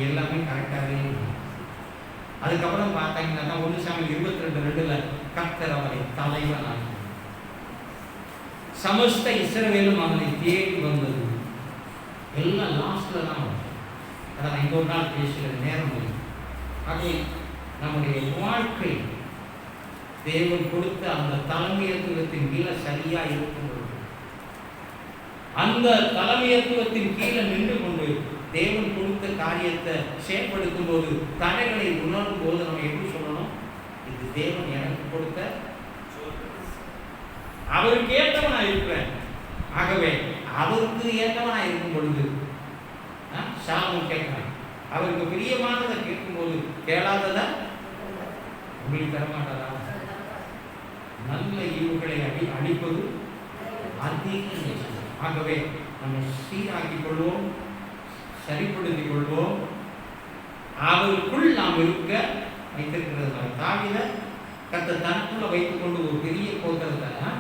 எல்லாமே கரெக்டாகவே இருக்கும். அதுக்கப்புறம் பார்த்தாங்கன்னா 1 சாமுவேல் 22:2 கர்த்தர் அவரை தலைவனாக சமஸ்த இஸ்ரவேலும் அவனை தேடி வந்தது. எல்லாம் லாஸ்ட்ல தான் வரும். அதான் இன்னொரு நாள் பேசுகிற நேரம் இல்லை. ஆகவே நம்முடைய வாழ்க்கை தேவன் கொடுத்த அந்த தலைமையத்துவத்தின் கீழே சரியா இருக்கும் பொழுது, அந்த தலைமையத்துவத்தின் கீழே நின்று கொண்டு தேவன் கொடுத்த காரியத்தை செயல்படுத்தும் போது, தடைகளை உணரும் போது நம்ம எப்படி சொல்லணும்? இது தேவன் எனக்கு கொடுத்த, அவருக்கு ஏற்றவனா இருக்கிறேன். ஆகவே அவருக்கு ஏற்றவனா இருக்கும் பொழுது சாலமோன் கேட்கிறான், அவருக்கு பிரியமானதை கேட்கும்போது கேளாததை உங்களுக்கு தரமாட்டதா? நல்ல ஈவுகளை அளிப்பது அதிக. ஆகவே நம்ம சீராக்கிக் கொள்வோம், சரிப்படுத்திக் கொள்வோம். அவருக்குள் நாம் இருக்க வைத்திருக்கிறதுனால தாவீதை கர்த்தர் தனக்குள்ள வைத்துக் கொண்டு ஒரு பெரிய கோத்திரத்தை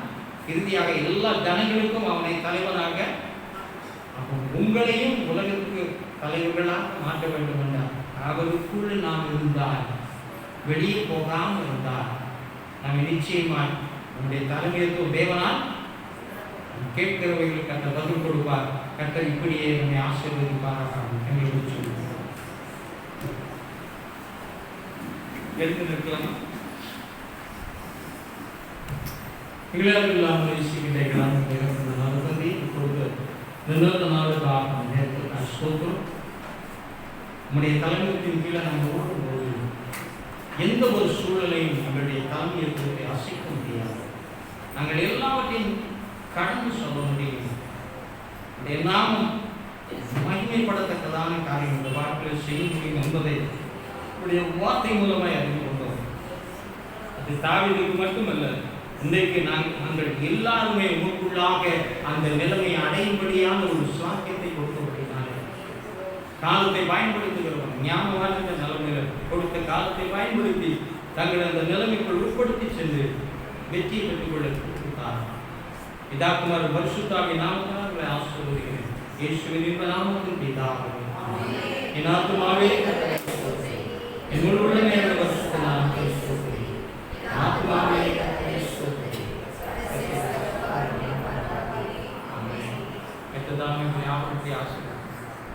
இறுதியாக எல்லா ஜனங்களுக்கும் அவனை தலைவனாக, உங்களையும் உலகிற்கு தலைவர்களாக மாற்ற வேண்டும் என்றார். அவருக்குள் நாம் இருந்தால், வெளியே போகாமல் இருந்தால், நாம் நிச்சயமாய் நம்முடைய தலைமையத்துவம் தேவனால் கேட்கிறவர்களுக்கு கர்த்தர் பதில் கொடுப்பார். கர்த்தர் இப்படியே நம்மை ஆசீர்வதிப்பாராக. எங்களுக்கு சொல்லுவார். எடுத்து நிற்கலாமா? இல்லாமல் ஈசிக்கின்றால் நடந்ததை இப்பொழுது நிறுத்த நாளுக்காக நேரத்தில் ஸ்தோத்திரம். நம்முடைய தலைமையத்தின் கீழே நம்ம ஓடும்போது எந்த ஒரு சூழலையும் நம்முடைய தலைமையத்தை அசைக்க முடியாது. நாங்கள் எல்லாவற்றையும் கடந்து சொல்ல முடியும். இந்த நாமும் மகிமைப்படத்தக்கதான காரியம் இந்த வாழ்க்கையில் செய்ய முடியும் என்பதை உடைய வார்த்தை மூலமாய் அறிந்து கொண்டோம். அது தாவீதுக்கு மட்டுமல்ல, இன்றைக்கு நாங்கள் எல்லாருமே உங்களுக்குள்ளாக அந்த நிலைமையை அடையும்படியான ஒரு சாக்கியத்தை கொடுத்தபடினாலே காலத்தை பயன்படுத்துகிறோம். ஞாபகம் நிலைமையில் கொடுத்த காலத்தை பயன்படுத்தி தங்களை அந்த நிலைமைக்குள் உட்படுத்தி சென்று வெற்றியை பெற்றுக்கொள்ள கொடுத்தார். பிதாகுமார் பரிசுத்தாவின் நாமத்தினால் உங்களை ஆசீர்வதிக்கிறேன். இயேசுவின் நாமத்தில் பிதாவே. என் ஆத்துமாவே என் முழுவதுமே பரிசுத்த நாமத்தை ஸ்தோத்திரி. ஆத்துமாவே ஆமென். எத்ததாமே ஆசீர்வதிக்கிறேன்.